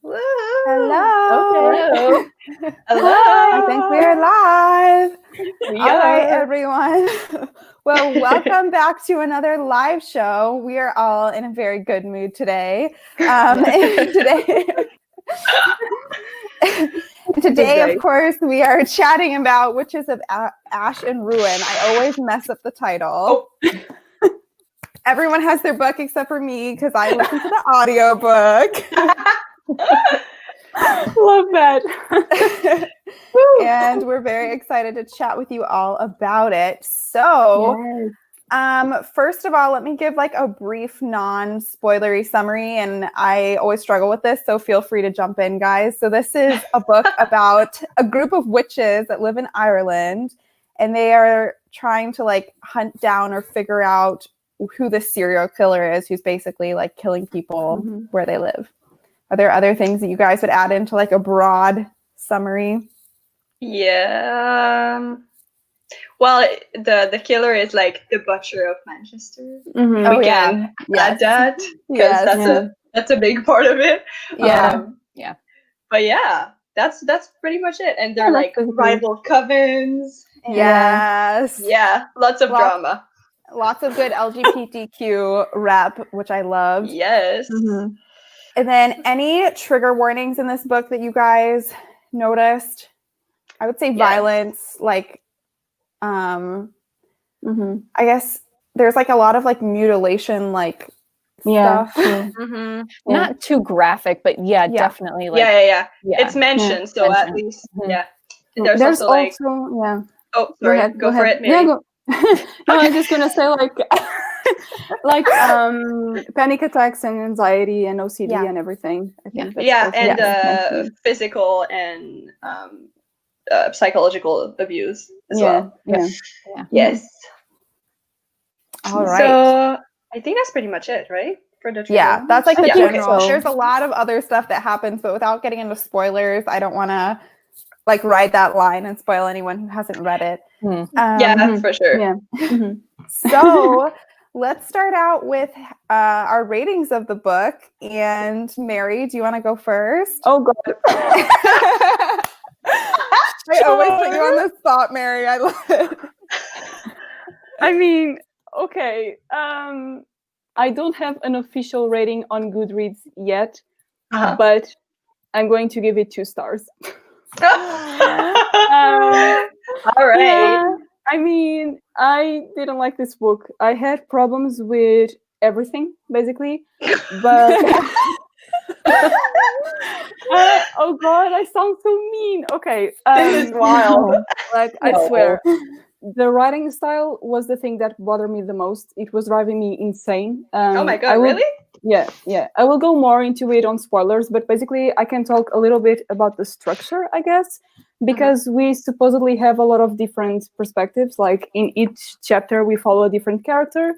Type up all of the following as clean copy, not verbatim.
Woo! Hello. Okay. Hello. I think we're live. We All right, are. everyone. Well, welcome back to another live show. We are all in a very good mood today. And today, of course, we are chatting about Witches of Ash and Ruin. I always mess up the title. Oh. Everyone has their book except for me because I listen to the audiobook. Love that. And we're very excited to chat with you all about it. So, first of all, let me give like a brief non-spoilery summary, and I always struggle with this, so feel free to jump in, guys. So this is a book about a group of witches that live in Ireland, and they are trying to like hunt down or figure out who the serial killer is, who's basically like killing people where they live. Are there other things that you guys would add into like a broad summary? Yeah. Well, the killer is like the butcher of Manchester. Oh, We can add that because that's a big part of it. Yeah. But yeah, that's pretty much it. And they're like rival covens. Yes. Yeah, lots of drama. Lots of good LGBTQ rep, which I loved. Yes. And then any trigger warnings in this book that you guys noticed? I would say violence, like, I guess there's like a lot of like mutilation, like stuff. Not too graphic, but definitely. Like, yeah. It's mentioned, so at least, There's also like, oh, sorry, go for it, Mary. No, I was just gonna say like panic attacks and anxiety and OCD and everything. I think and physical and psychological abuse as well. Yes. All right. So I think that's pretty much it, right? For the trigger. That's like the general. Okay. There's a lot of other stuff that happens, but without getting into spoilers, I don't want to like ride that line and spoil anyone who hasn't read it. For sure. So let's start out with our ratings of the book. And Mary, do you want to go first? Oh God. I always put you on the spot, Mary. I love it. I mean, okay. I don't have an official rating on Goodreads yet, but I'm going to give it 2 stars. All right. Yeah, I mean, I didn't like this book. I had problems with everything, basically. But oh God, I sound so mean. Okay, this is wild. Like I swear, the writing style was the thing that bothered me the most. It was driving me insane. Oh my God, really? Yeah. I will go more into it on spoilers, but basically I can talk a little bit about the structure, I guess, because we supposedly have a lot of different perspectives. Like in each chapter, we follow a different character.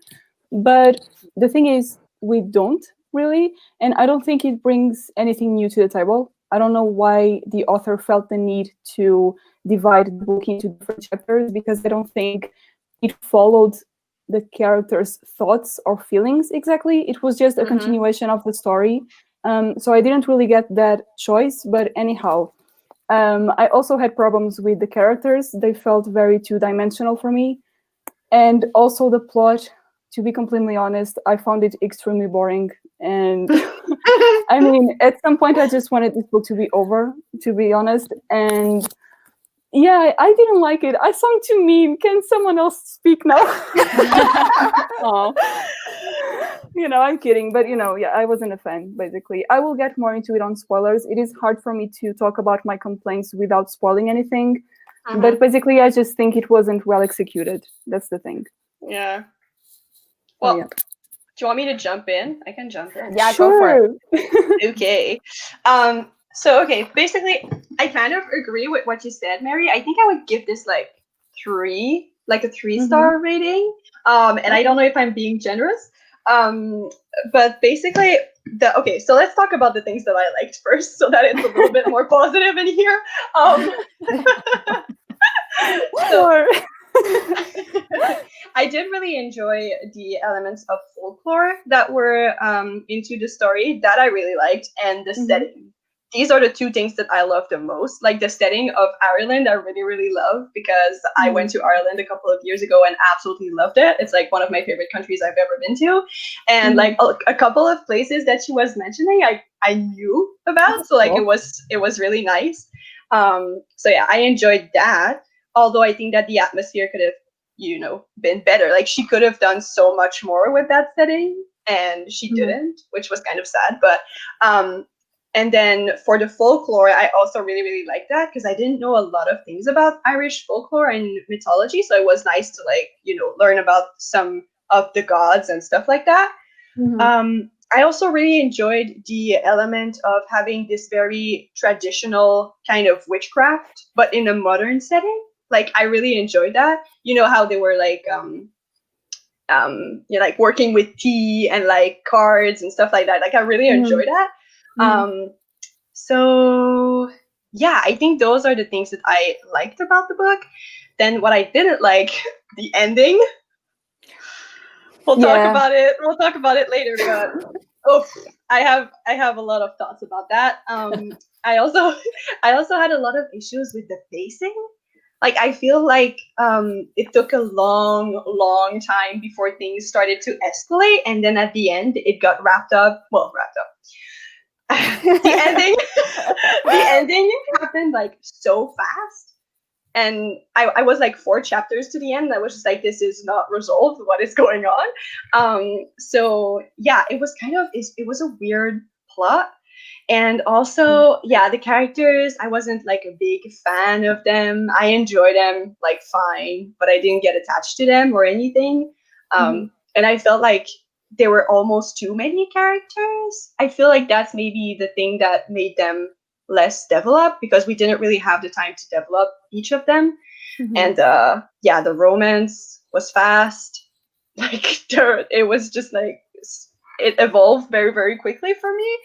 But the thing is, we don't really. And I don't think it brings anything new to the table. I don't know why the author felt the need to divide the book into different chapters, because I don't think it followed the character's thoughts or feelings exactly. It was just a continuation of the story. So I didn't really get that choice, but anyhow, I also had problems with the characters. They felt very two-dimensional for me. And also the plot, to be completely honest, I found it extremely boring. And I mean, at some point I just wanted this book to be over, to be honest. And yeah, I didn't like it. I sound too mean. Can someone else speak now? I'm kidding. But, I wasn't a fan, basically. I will get more into it on spoilers. It is hard for me to talk about my complaints without spoiling anything. But basically, I just think it wasn't well executed. That's the thing. Yeah. Well, do you want me to jump in? I can jump in. Yeah, sure. Go for it. Okay. So, basically, I kind of agree with what you said, Mary. I think I would give this like a 3-star rating. And I don't know if I'm being generous. But basically, so let's talk about the things that I liked first, so that it's a little bit more positive in here. Sure. I did really enjoy the elements of folklore that were into the story that I really liked, and the setting these are the two things that I love the most. Like the setting of Ireland, I really, really love because I went to Ireland a couple of years ago and absolutely loved it. It's like one of my favorite countries I've ever been to. And like a couple of places that she was mentioning, I knew about. So like it was really nice. So yeah, I enjoyed that. Although I think that the atmosphere could have, been better. Like she could have done so much more with that setting and she didn't, which was kind of sad. But and then for the folklore, I also really, really like that because I didn't know a lot of things about Irish folklore and mythology. So it was nice to learn about some of the gods and stuff like that. I also really enjoyed the element of having this very traditional kind of witchcraft, but in a modern setting. Like I really enjoyed that. You know how they were like like working with tea and like cards and stuff like that. Like I really enjoy that. So yeah, I think those are the things that I liked about the book. Then what I didn't like, the ending. We'll talk about it. We'll talk about it later, but I have a lot of thoughts about that. I also had a lot of issues with the pacing. Like I feel like it took a long time before things started to escalate, and then at the end it got wrapped up. The ending happened like so fast, and I was like 4 chapters to the end. I was just like, this is not resolved. What is going on? So yeah, it was it was a weird plot. And also, yeah, the characters, I wasn't like a big fan of them. I enjoy them like fine, but I didn't get attached to them or anything. And I felt like there were almost too many characters. I feel like that's maybe the thing that made them less developed because we didn't really have the time to develop each of them. And yeah, the romance was fast. Like it was just like it evolved very, very quickly for me.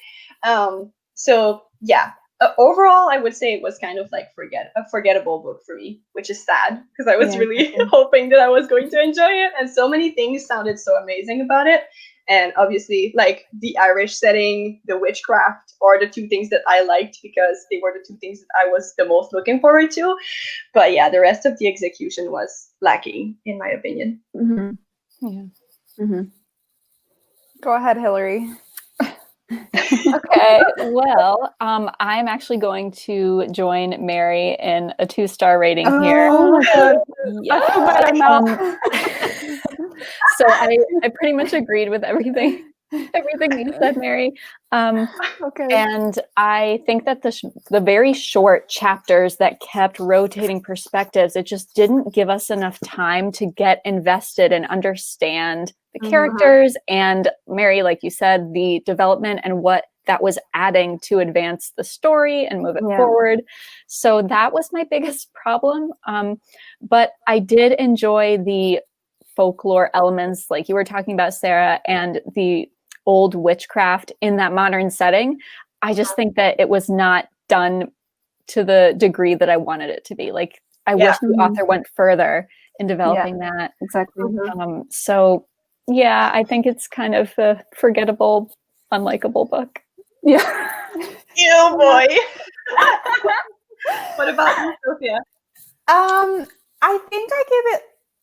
So yeah, overall, I would say it was kind of like a forgettable book for me, which is sad because I was really hoping that I was going to enjoy it, and so many things sounded so amazing about it. And obviously, like the Irish setting, the witchcraft are the two things that I liked because they were the two things that I was the most looking forward to. But yeah, the rest of the execution was lacking, in my opinion. Go ahead, Hillary. Okay, well, I'm actually going to join Mary in a 2-star rating here. Oh my God. Yeah. So I pretty much agreed with everything you said, Mary. Okay. And I think that the very short chapters that kept rotating perspectives, it just didn't give us enough time to get invested and understand the characters and, Mary, like you said, the development and what that was adding to advance the story and move it forward. So that was my biggest problem. But I did enjoy the folklore elements, like you were talking about, Sarah, and the old witchcraft in that modern setting. I just think that it was not done to the degree that I wanted it to be. Like I wish the author went further in developing that. Exactly. So yeah, I think it's kind of a forgettable, unlikable book. Yeah. Ew, boy. What about you, Sophia? I think I gave it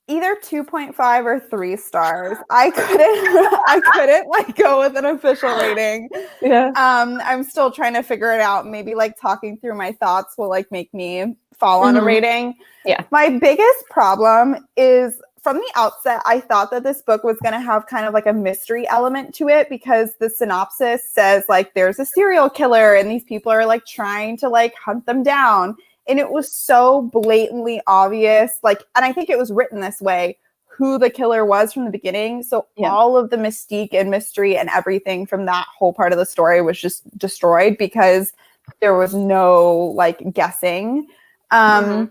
either 2.5 or 3 stars. I couldn't like go with an official rating. Yeah. I'm still trying to figure it out. Maybe like talking through my thoughts will like make me fall on a rating. Yeah. My biggest problem is from the outset, I thought that this book was going to have kind of like a mystery element to it because the synopsis says like there's a serial killer and these people are like trying to like hunt them down. And it was so blatantly obvious, like, and I think it was written this way, who the killer was from the beginning. So all of the mystique and mystery and everything from that whole part of the story was just destroyed because there was no like guessing. I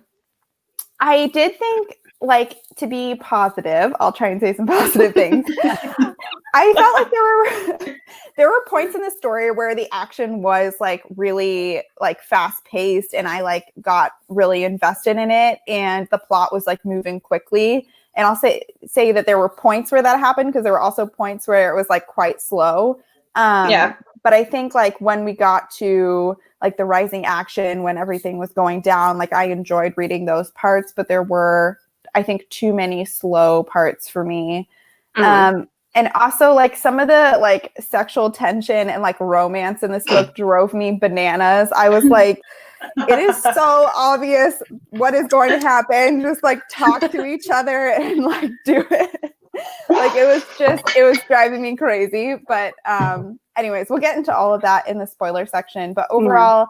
did think, like, to be positive, I'll try and say some positive things. I felt like there were points in the story where the action was like really like fast paced and I like got really invested in it and the plot was like moving quickly. And I'll say that there were points where that happened because there were also points where it was like quite slow. But I think like when we got to like the rising action when everything was going down. Like I enjoyed reading those parts, but there were, I think, too many slow parts for me. And also like some of the like sexual tension and like romance in this book drove me bananas. I was like, it is so obvious what is going to happen. Just like talk to each other and like do it. Like it was driving me crazy. But anyways, we'll get into all of that in the spoiler section. But overall,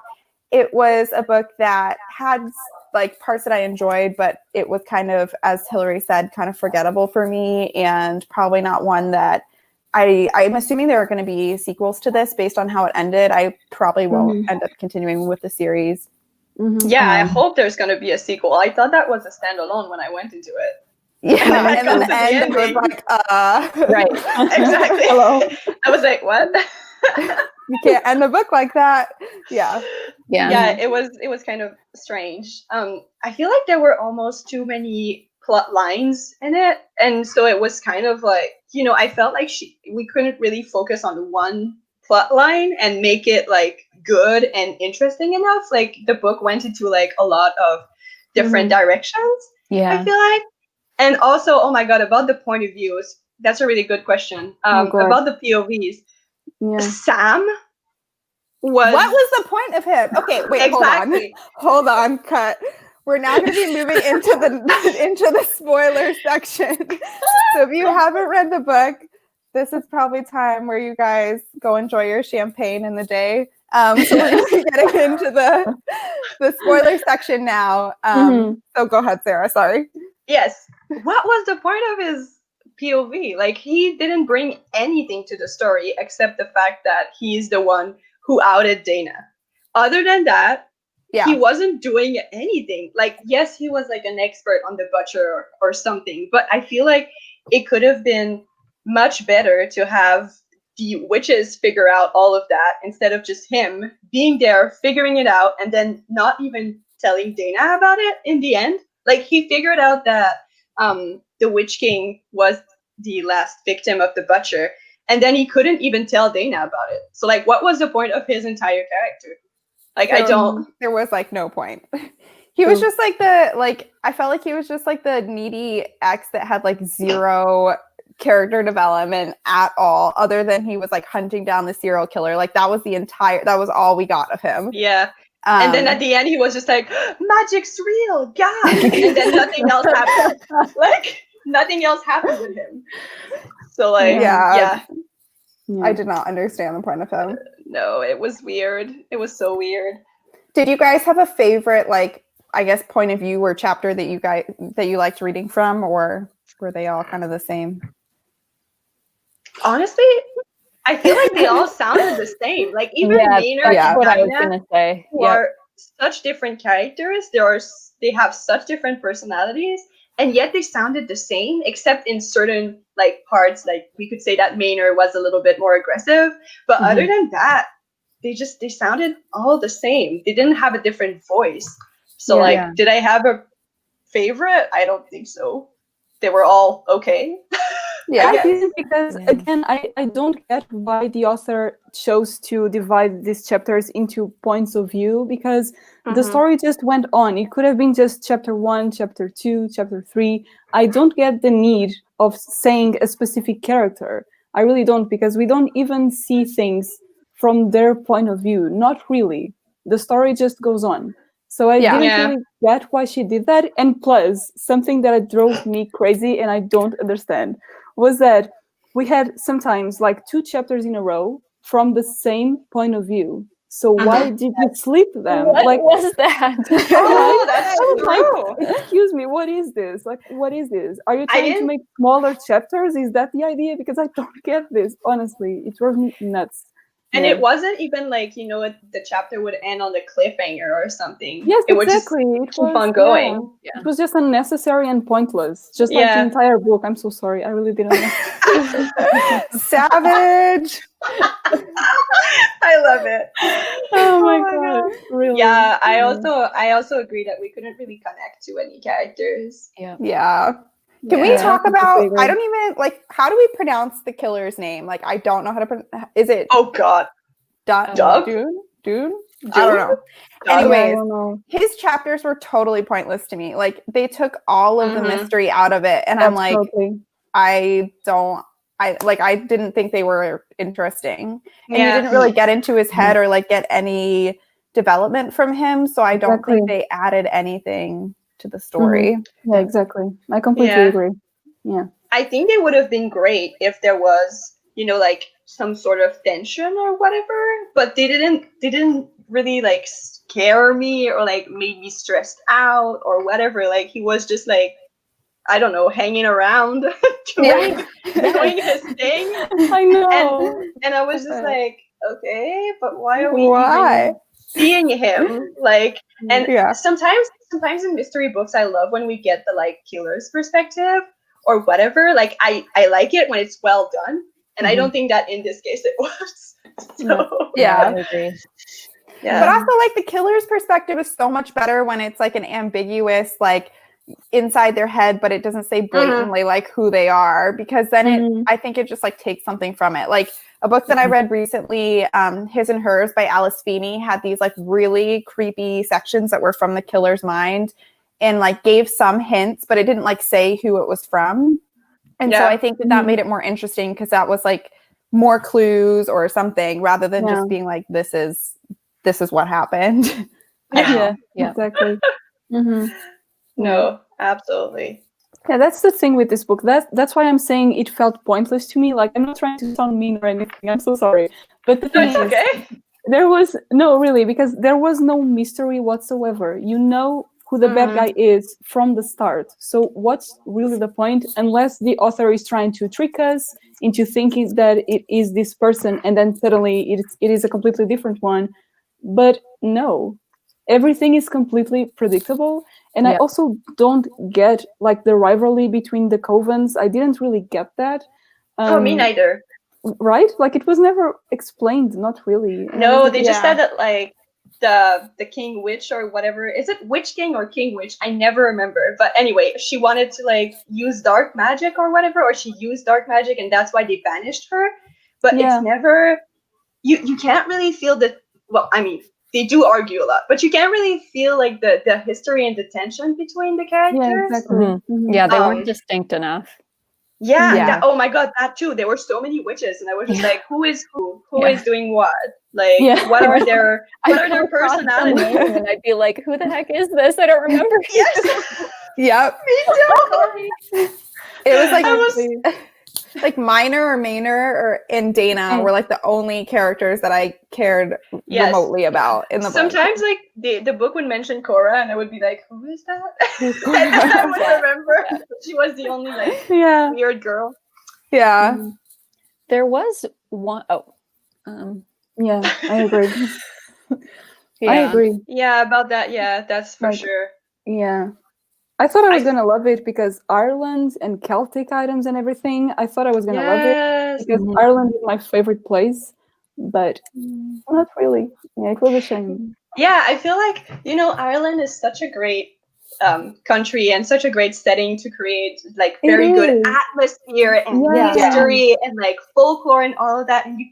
it was a book that had like parts that I enjoyed, but it was kind of, as Hillary said, kind of forgettable for me, and probably not one that I'm assuming there are going to be sequels to this based on how it ended. I probably won't end up continuing with the series. Yeah, I hope there's going to be a sequel. I thought that was a standalone when I went into it. Yeah, and then the end was like, Right. Exactly. Hello. I was like, what? You can't end a book like that. Yeah. Yeah, it was kind of strange. I feel like there were almost too many plot lines in it, and so it was kind of like, I felt like we couldn't really focus on one plot line and make it like good and interesting enough. Like the book went into like a lot of different directions. I feel like. And also, oh my god, about the point of views, that's a really good question. About the POVs. Sam was... What was the point of him? Okay, wait, exactly. Hold on, cut. We're now going to be moving into the spoiler section. So if you haven't read the book, this is probably time where you guys go enjoy your champagne in the day. So we're going to be getting into the spoiler section now. So go ahead, Sarah. Sorry. Yes. What was the point of his POV? Like, he didn't bring anything to the story except the fact that he's the one who outed Dana. Other than that, he wasn't doing anything. Like, yes, he was like an expert on the butcher or something, but I feel like it could have been much better to have the witches figure out all of that instead of just him being there, figuring it out, and then not even telling Dana about it in the end. Like, he figured out that the Witch King was the last victim of the butcher, and then he couldn't even tell Dana about it. So, like, what was the point of his entire character? Like, there was, like, no point. He was just, like, I felt like he was just, like, the needy ex that had, like, zero character development at all, other than he was, like, hunting down the serial killer. Like, that was all we got of him. Yeah. And then at the end, he was just like, magic's real, God! And then nothing else happened. Like, nothing else happened with him. So, like, yeah. I did not understand the point of him. No, it was weird. It was so weird. Did you guys have a favorite, like, I guess, point of view or chapter that you liked reading from, or were they all kind of the same? Honestly, I feel like they all sounded the same. Like, even Maynard and what I was Dinah, gonna say. who are such different characters, they have such different personalities, and yet they sounded the same, except in certain like parts. Like, we could say that Maynard was a little bit more aggressive, but other than that, they sounded all the same. They didn't have a different voice. So did I have a favorite? I don't think so. They were all okay. I think because again, I don't get why the author chose to divide these chapters into points of view, because the story just went on. It could have been just chapter 1, chapter 2, chapter 3. I don't get the need of saying a specific character. I really don't, because we don't even see things from their point of view. Not really. The story just goes on. So I didn't really get why she did that. And plus, something that drove me crazy and I don't understand was that we had sometimes like 2 chapters in a row from the same point of view. So why did you flip them? What was that? Oh, that's true. Like, excuse me, what is this? Like, what is this? Are you trying to make smaller chapters? Is that the idea? Because I don't get this. Honestly, it drove me nuts. And it wasn't even like, the chapter would end on the cliffhanger or something. Yes, it exactly. Would just keep on going. It was just unnecessary and pointless. Just like the entire book. I'm so sorry. I really didn't know. Savage. I love it. Oh my god. Really? Yeah, I also agree that we couldn't really connect to any characters. Yeah. Can we talk about, I don't even, like, how do we pronounce the killer's name? Like, I don't know how to pronounce, is it? Oh, God. Doug? Dude? I don't know. I Anyways, don't know. his chapters were totally pointless to me. Like they took all of the mystery out of it, and I'm like, Absolutely. I didn't think they were interesting. And you Yeah. didn't really get into his head or like get any development from him. So I don't think they added anything to the story. Yeah, exactly. I completely agree. Yeah. I think it would have been great if there was, like some sort of tension or whatever, but they didn't really like scare me or like made me stressed out or whatever. Like he was just like, I don't know, hanging around doing his thing. I know. And I was just like, okay, but why are we even seeing him? Like, and sometimes in mystery books, I love when we get the like killer's perspective or whatever. Like I like it when it's well done. And I don't think that in this case it was. So, yeah. I agree. Yeah. But also like the killer's perspective is so much better when it's like an ambiguous, like inside their head, but it doesn't say blatantly like who they are, because then I think it just like takes something from it. Like a book that I read recently, His and Hers by Alice Feeney, had these like really creepy sections that were from the killer's mind and like gave some hints, but it didn't like say who it was from. And so I think that made it more interesting because that was like more clues or something rather than just being like, this is what happened. Yeah, exactly. No, absolutely. Yeah, that's the thing with this book. That's why I'm saying it felt pointless to me. Like, I'm not trying to sound mean or anything. I'm so sorry. But the thing is, there was because there was no mystery whatsoever. You know who the bad guy is from the start. So what's really the point? Unless the author is trying to trick us into thinking that it is this person, and then suddenly it is a completely different one. But no, everything is completely predictable. And I also don't get like the rivalry between the covens. I didn't really get that. Me neither. Right? Like it was never explained, not really. And no, they just said that like the king witch or whatever. Is it witch king or king witch? I never remember. But anyway, she wanted to like use dark magic or whatever, or she used dark magic and that's why they banished her. But it's never you can't really feel the they do argue a lot, but you can't really feel like the history and the tension between the characters. Yeah, exactly. Yeah, they weren't distinct enough. Yeah. Oh my god, that too. There were so many witches, and I was just like, who is who? Who is doing what? Like, what are their personalities? And I'd be like, who the heck is this? I don't remember. Yes. Yep. Me too. It was like Minor or Maynor and Dana were like the only characters that I cared remotely about in the book. Sometimes like the book would mention Cora and I would be like, who is that? And I would remember she was the only like weird girl. Yeah. There was one yeah, I agree. I agree. Yeah, about that. Yeah, that's for sure. Yeah. I thought I was going to love it because Ireland and Celtic items and everything. I thought I was going to love it because Ireland is my favorite place, but not really. Yeah, it was a shame. Yeah, I feel like, Ireland is such a great country and such a great setting to create like very good atmosphere and history and like folklore and all of that, and you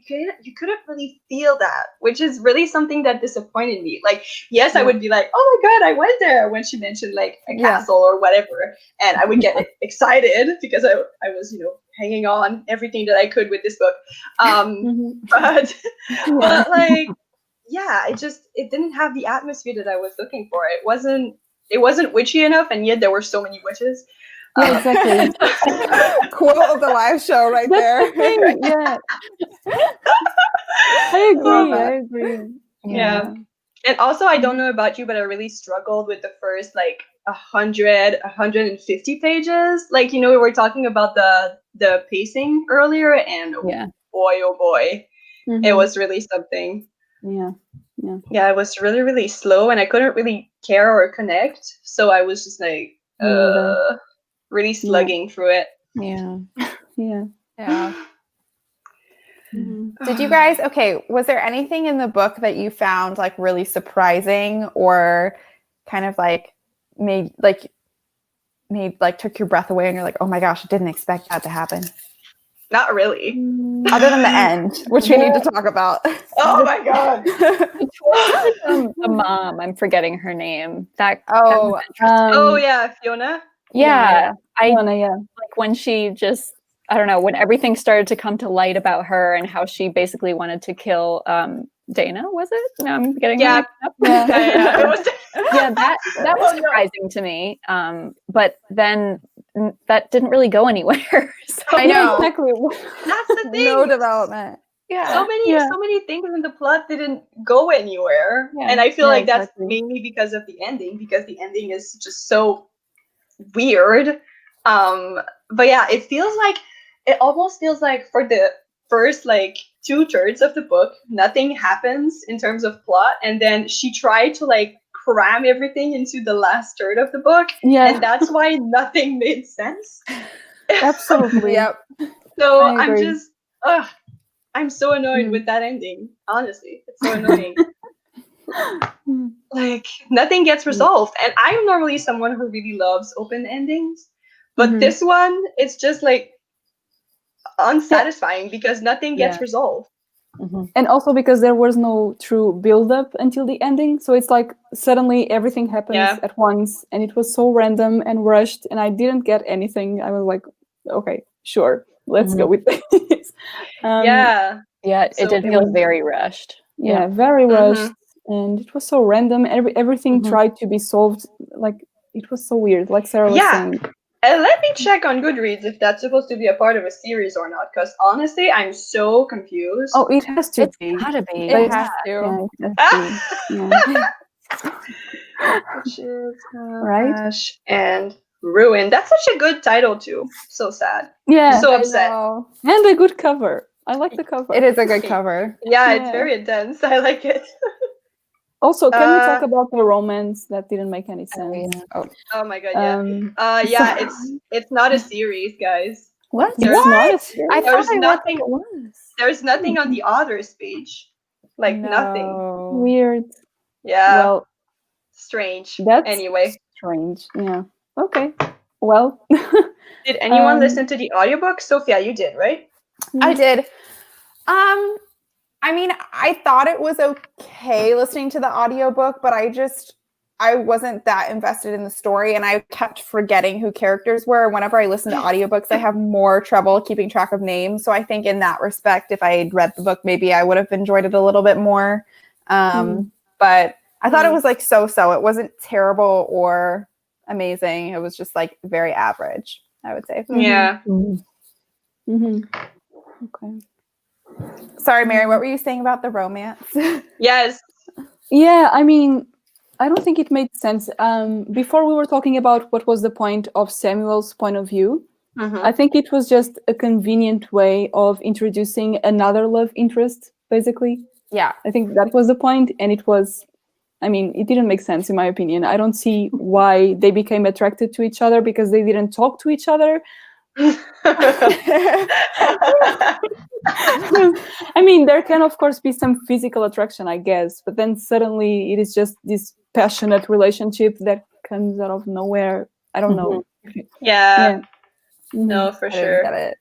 couldn't really feel that, which is really something that disappointed me. Like, yes, I would be like, oh my god, I went there when she mentioned like a castle or whatever, and I would get excited because I was hanging on everything that I could with this book, but like it didn't have the atmosphere that I was looking for. It wasn't witchy enough, and yet there were so many witches. Yeah, exactly. Quote of the live show right there. Yeah. I agree. Yeah. And also, I don't know about you, but I really struggled with the first like 150 pages. Like, we were talking about the pacing earlier, and boy, oh boy, it was really something. Yeah, it was really, really slow, and I couldn't really care or connect. So I was just like, really slugging through it. Yeah. Did you guys, was there anything in the book that you found like really surprising or kind of like made like took your breath away and you're like, oh my gosh, I didn't expect that to happen? Not really. Other than the end, which we need to talk about. Oh my god. The mom, I'm forgetting her name. That Oh, was interesting. Oh yeah, Fiona. Yeah, yeah. like when she just, I don't know, when everything started to come to light about her and how she basically wanted to kill Dana, was it? No, I'm getting Yeah. her mixed up. Yeah. It was Yeah, that was Oh, no. surprising to me. But then that didn't really go anywhere. So, I know. Exactly. That's the thing. No development. yeah. So many things in the plot didn't go anywhere. Yeah. And I feel Yeah, like that's exactly. mainly because of the ending, because the ending is just so weird. But yeah, it almost feels like for the first like 2/3 of the book, nothing happens in terms of plot, and then she tried to like cram everything into the last third of the book, Yeah, and that's why nothing made sense. absolutely. Yep. So I I'm agree. just I'm so annoyed with that ending. Honestly, it's so annoying. Like nothing gets resolved, and I'm normally someone who really loves open endings, but Mhm. this one it's just like unsatisfying because nothing gets Yeah. resolved. And also because there was no true build up until the ending, so it's like suddenly everything happens Yeah. at once, and it was so random and rushed, and I didn't get anything. I was like, okay, sure, let's go with this. Yeah. Yeah, it So did it feel was- very rushed. Yeah, very rushed, Mhm. and it was so random. Everything Mhm. tried to be solved, like it was so weird. Like Sarah was Yeah. saying. And let me check on Goodreads if that's supposed to be a part of a series or not, because honestly, I'm so confused. Oh, it has to It's be. gotta be. It Yeah. has to. Yeah, it has to be. Yeah. Witches, Right? Ash and Ruin. That's such a good title too. So sad. Yeah, So I upset. know. and a good cover. I like the cover. It is a good cover. Yeah, it's Yeah. very intense. I like it. Also, can we talk Uh, about the romance that didn't make any sense? Oh my god, yeah. Yeah, so- it's not a series, guys. What? It's There's- not a series? I thought There's I read nothing. that it was. There's nothing on the author's page. Like nothing. No. Weird. Yeah. Well, Strange. that's Anyway, strange. Yeah. Okay. Well, did anyone Um, listen to the audiobook? Sophia, you did, right? I did. I mean, I thought it was okay listening to the audiobook, but I wasn't that invested in the story, and I kept forgetting who characters were. Whenever I listen to audiobooks, I have more trouble keeping track of names. So I think in that respect, if I had read the book, maybe I would have enjoyed it a little bit more. But I thought it was like so-so. It wasn't terrible or amazing. It was just like very average, I would say. Yeah. Mm-hmm. Okay. Sorry, Mary, what were you saying about the romance? Yes. Yeah, I mean, I don't think it made sense. Before we were talking about what was the point of Samuel's point of view. I think it was just a convenient way of introducing another love interest, basically. Yeah. I think that was the point, and it was, I mean, it didn't make sense in my opinion. I don't see why they became attracted to each other because they didn't talk to each other. I mean, there can of course be some physical attraction, I guess, but then suddenly it is just this passionate relationship that comes out of nowhere. I don't know. Yeah. Mhm. No, for I didn't sure. get it.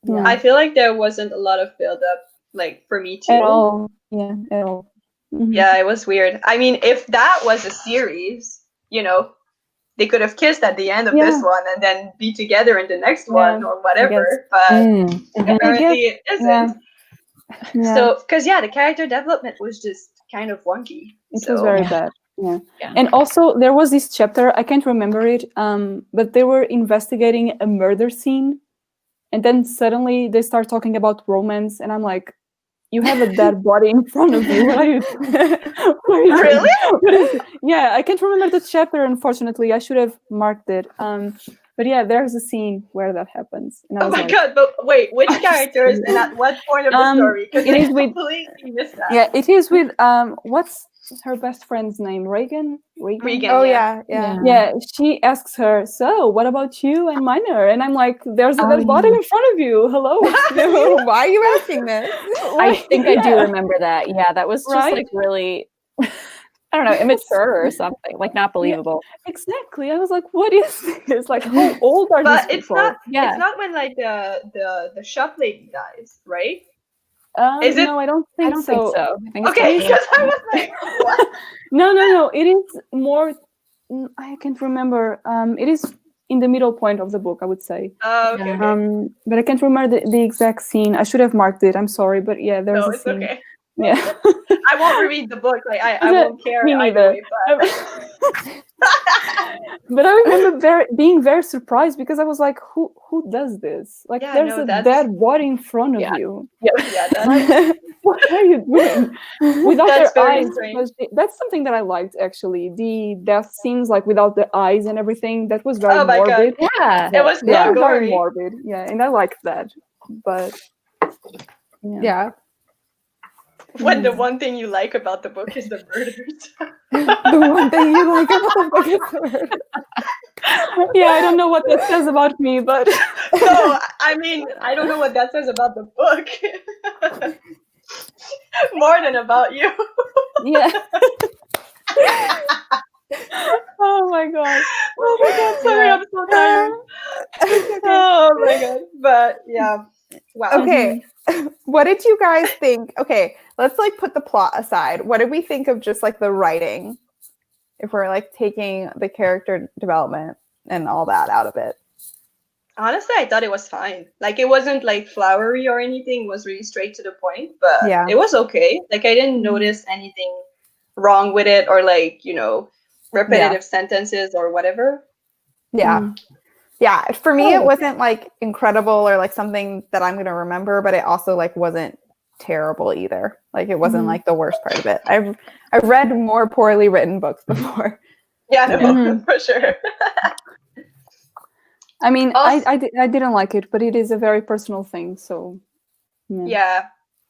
Yeah. I feel like there wasn't a lot of build up, like for me too. At all. Yeah, at all. Mhm. Yeah, it was weird. I mean, if that was a series, you know, they could have kissed at the end of this one and then be together in the next one or whatever. But apparently it isn't. Yeah. So, because the character development was just kind of wonky. It was very bad. Yeah. And also there was this chapter, I can't remember it, but they were investigating a murder scene, and then suddenly they start talking about romance, and I'm like, you have a dead body in front of you. What are you Really? What is it? Yeah, I can't remember the chapter, unfortunately. I should have marked it. But yeah, there's a scene where that happens. And I Oh was my like, god, but wait, which characters and at what point of the story? Because it I is with- completely missed that. yeah, it is with what's her best friend's name? Regan? Regan. Oh Yeah. yeah. Yeah, she asks her, so what about you and Minor? And I'm like, there's a dead body in front of you. Hello. Why are you asking this? I think I do remember that. Yeah, that was just Right? like really I don't know, immature or something, like not believable. Exactly. I was like, what is this? Like, how old are But these it's people? not. Yeah. It's not when like the shop lady dies, right? Is it? No, I don't I think don't so. think so. I think it's Okay, definitely- because I was like, what? No. It is more. I can't remember. It is in the middle point of the book, I would say. Oh, okay, Yeah. okay. But I can't remember the exact scene. I should have marked it. I'm sorry, but yeah, there's No, a it's scene. okay. Yeah. I won't reread the book. Like I Yeah, won't care me either neither. way. But But I remember being very surprised because I was like, who does this? Like, Yeah, there's no, a that's- dead body in front of Yeah. you. yeah, that's What are you doing? Without That's their very eyes. strange. Because that's something that I liked, actually. The death scenes, like without the eyes and everything, that was very Oh my God. morbid. Yeah. It was Yeah, not very gory. morbid. Yeah, and I liked that. But Yeah. When the one thing you like about the book is the murders. The one thing you like about the book is the murder. yeah, I don't know what that says about me, but No, I mean, I don't know what that says about the book. More than about you. yeah. Oh my god. Oh my God, sorry, Yeah. I'm so tired. Oh my God. But yeah. Wow. Okay. What did you guys think? Okay, let's like put the plot aside. What did we think of just like the writing? If we're like taking the character development and all that out of it. Honestly, I thought it was fine. Like, it wasn't like flowery or anything. It was really straight to the point, but Yeah. it was okay. Like, I didn't notice anything wrong with it or like, repetitive sentences or whatever. Yeah. Mm. Yeah. For me, Oh, it wasn't like incredible or like something that I'm going to remember, but it also like wasn't terrible either. Like it wasn't like the worst part of it. I've read more poorly written books before. Yeah, no, Mhm. for sure. I mean, Also- I didn't like it, but it is a very personal thing, so Yeah.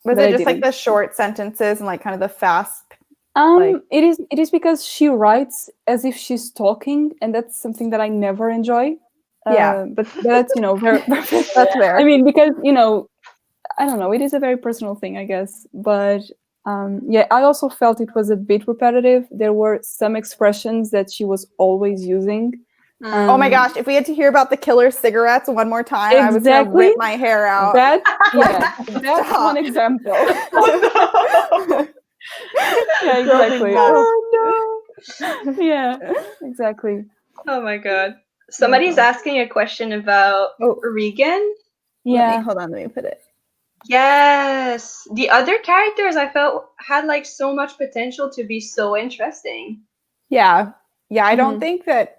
Was But it I just like didn't. the short sentences and like kind of the fast? It is because she writes as if she's talking, and that's something that I never enjoy. Yeah. But that's very That's fair. I mean, because I don't know, it is a very personal thing, I guess. But yeah, I also felt it was a bit repetitive. There were some expressions that she was always using. Oh my gosh, if we had to hear about the killer cigarettes one more time, I was going to Exactly. rip my hair out. That's Stop. one example. Oh, no. Yeah, exactly. Oh, Yeah, exactly. Oh my God. Somebody's asking a question about Regan. Yeah. Hold on, let me put it. Yes. The other characters I felt had like so much potential to be so interesting. Yeah. Yeah, I don't Mhm. think that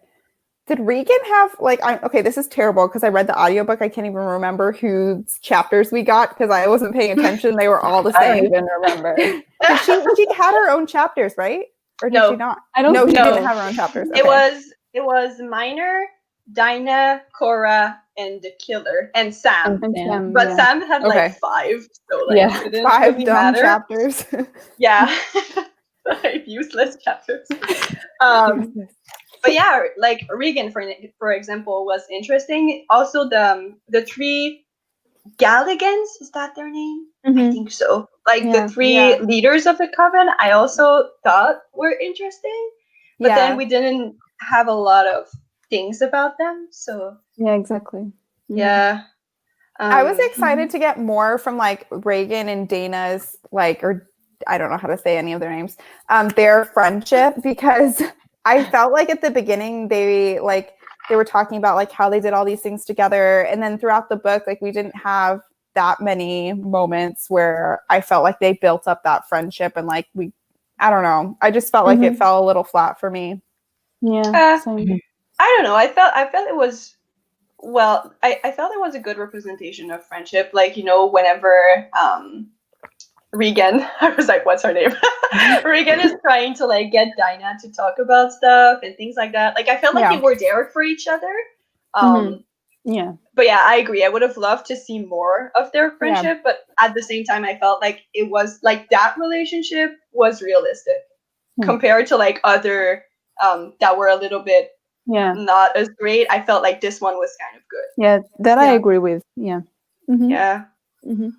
did Regan have like okay, this is terrible because I read the audiobook. I can't even remember whose chapters we got because I wasn't paying attention. They were all the I don't same. even remember. But she had her own chapters, right? Or did No. she not? I don't No, she think didn't so. have her own chapters. It Okay. was Minor, Dinah, Cora, and the killer, and Sam. And Yeah. Sam, But yeah. Sam had Okay. like 5, so like Yeah. it didn't 5 really dumb matter. chapters. Yeah. 5 useless chapters. But yeah, like Regan, for example, was interesting. Also, the 3 Galligans, is that their name? I Mhm. think so. Like Yeah. the 3 Yeah. leaders of the coven, I also thought were interesting. But then we didn't have a lot of things about them. So Yeah, exactly. yeah. I was Um, excited to get more from like Reagan and Dana's like, or I don't know how to say any of their names, their friendship, because I felt like at the beginning they were talking about like how they did all these things together, and then throughout the book like we didn't have that many moments where I felt like they built up that friendship, and like I don't know, I just felt like it fell a little flat for me. Yeah. Same. I don't know. I felt it was I felt it was a good representation of friendship. Like, whenever Regan, I was like, what's her name? Regan is trying to like get Dinah to talk about stuff and things like that. Like, I felt like they were there for each other. Yeah. But yeah, I agree. I would have loved to see more of their friendship, but at the same time, I felt like it was like that relationship was realistic compared to like other that were a little bit not as great. I felt like this one was kind of good. Yeah, that I agree with. Yeah. Yeah. Mhm.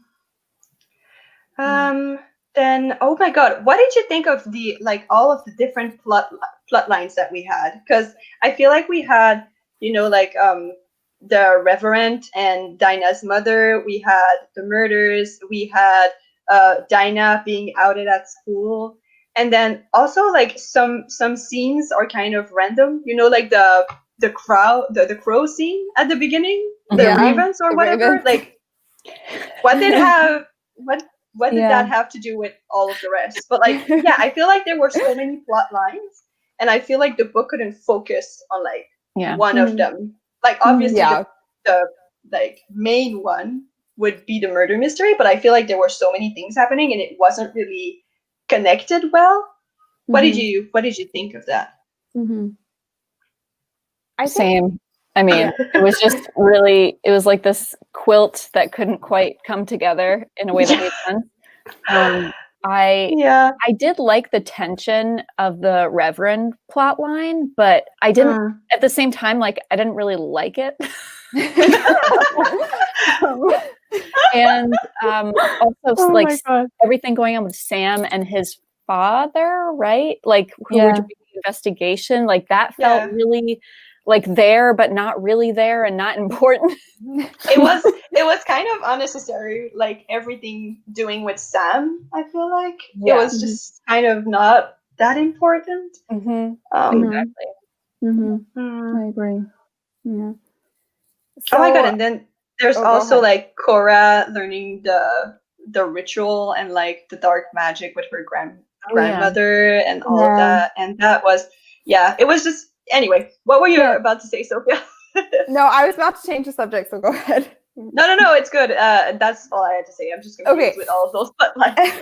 then, oh my god, what did you think of the like all of the different plot lines that we had? Because I feel like we had, like the Reverend and Dinah's mother. We had the murders. We had Dinah being outed at school, and then also like some scenes are kind of random. Like the crow scene at the beginning, the Yeah, ravens or the whatever. ravens. Like, what did have what did Yeah. that have to do with all of the rest? But like, yeah, I feel like there were so many plot lines, and I feel like the book couldn't focus on like Yeah. one of them. Like, obviously, Yeah. the like main one would be the murder mystery, but I feel like there were so many things happening, and it wasn't really connected well. What did you think of that? I think Same. I mean, it was just really, it was like this quilt that couldn't quite come together in a way that made sense. Yeah. I did like the tension of the Reverend plot line, but I didn't, at the same time, like, I didn't really like it. And also, Oh like, my God. everything going on with Sam and his father, right? Like, who were Yeah. doing the investigation, like, that felt Yeah. really like there, but not really there and not important. It was kind of unnecessary, like everything doing with Sam. I feel like it Yeah. was just kind of not that important. Exactly. I agree. Yeah. Oh my god! So- And then there's Oh, go also ahead. like Cora learning the ritual and like the dark magic with her grandmother and all of that, and that was it was just anyway. What were you about to say, Sophia? No, I was about to change the subject, so go ahead. No, it's good. That's all I had to say. I'm just confused Okay. with all of those plotlines.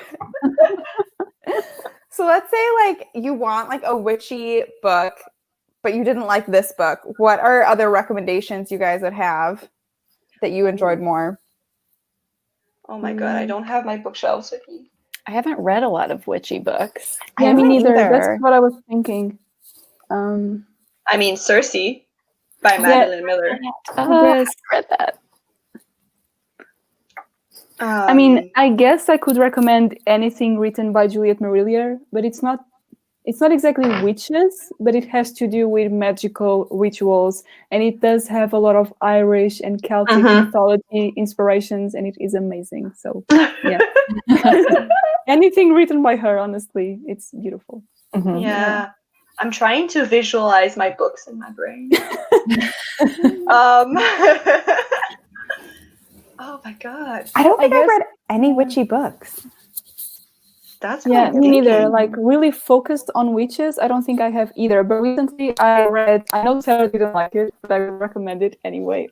So let's say like you want like a witchy book, but you didn't like this book. What are other recommendations you guys would have that you enjoyed more? Oh my god, I don't have my bookshelves with me. I haven't read a lot of witchy books. Yeah, me haven't neither. either. That's what I was thinking. I mean, Circe by Madeline Miller. Yes. I read that. I mean, I guess I could recommend anything written by Juliet Marillier, but it's not exactly witches, but it has to do with magical rituals, and it does have a lot of Irish and Celtic mythology inspirations, and it is amazing. So yeah. Anything written by her, honestly, it's beautiful. Yeah. I'm trying to visualize my books in my brain. Oh my god. I don't think I've guess- read any witchy books. That's what I'm me neither. thinking. Like really focused on witches, I don't think I have either. But recently I know Sarah didn't like it, but I would recommend it anyway.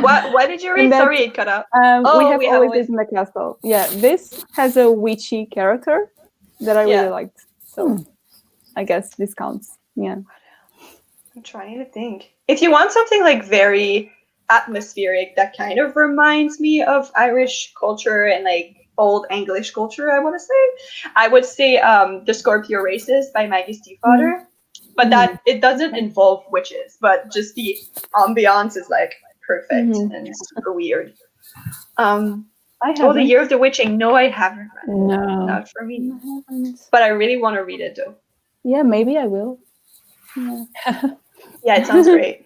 What did you read? Sorry, it cut out. We have always lived in the castle. Yeah, this has a witchy character that I really liked. So I guess this counts. Yeah. I'm trying to think. If you want something like very atmospheric that kind of reminds me of Irish culture and like old English culture, I would say The Scorpio Races by Maggie Stiefvater. But that it doesn't involve witches, but just the ambiance is like perfect and super weird. The Year of the Witching. No, I haven't read it. No. Not for me. But I really want to read it though. Yeah, maybe I will. Yeah, it sounds great.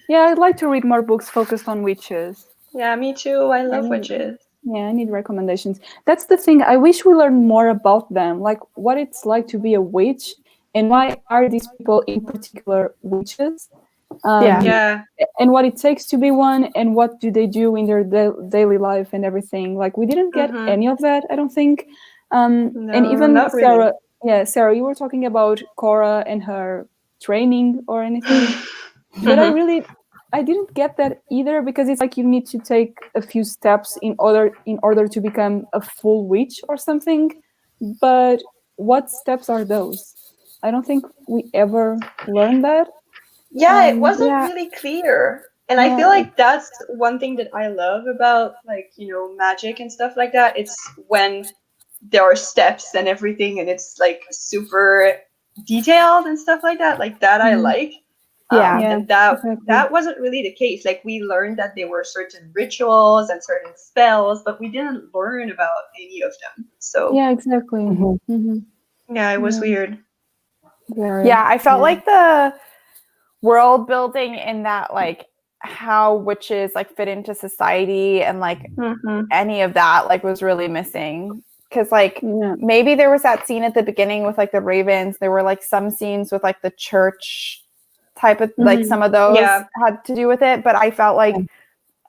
Yeah, I'd like to read more books focused on witches. Yeah, me too. I love witches. Yeah, I need recommendations. That's the thing. I wish we learned more about them, like what it's like to be a witch, and why are these people in particular witches? And what it takes to be one, and what do they do in their daily life and everything. Like we didn't get any of that, I don't think. No, and even not Sarah, really. Sarah, you were talking about Cora and her training or anything, but I didn't get that either, because it's like you need to take a few steps in order to become a full witch or something. But what steps are those? I don't think we ever learned that. Yeah, it wasn't really clear. And I feel like that's one thing that I love about like, magic and stuff like that. It's when there are steps and everything and it's like super detailed and stuff like that. Like that I like. Yeah. And that exactly. that wasn't really the case. Like we learned that there were certain rituals and certain spells, but we didn't learn about any of them. So Yeah, exactly. Mhm. yeah, it was Yeah. weird. Very. Yeah, I felt Yeah. like the world building in that, like how witches like fit into society and like any of that like was really missing. Because like Yeah. maybe there was that scene at the beginning with like the ravens. There were like some scenes with like the church type of like some of those Yeah. had to do with it. But I felt like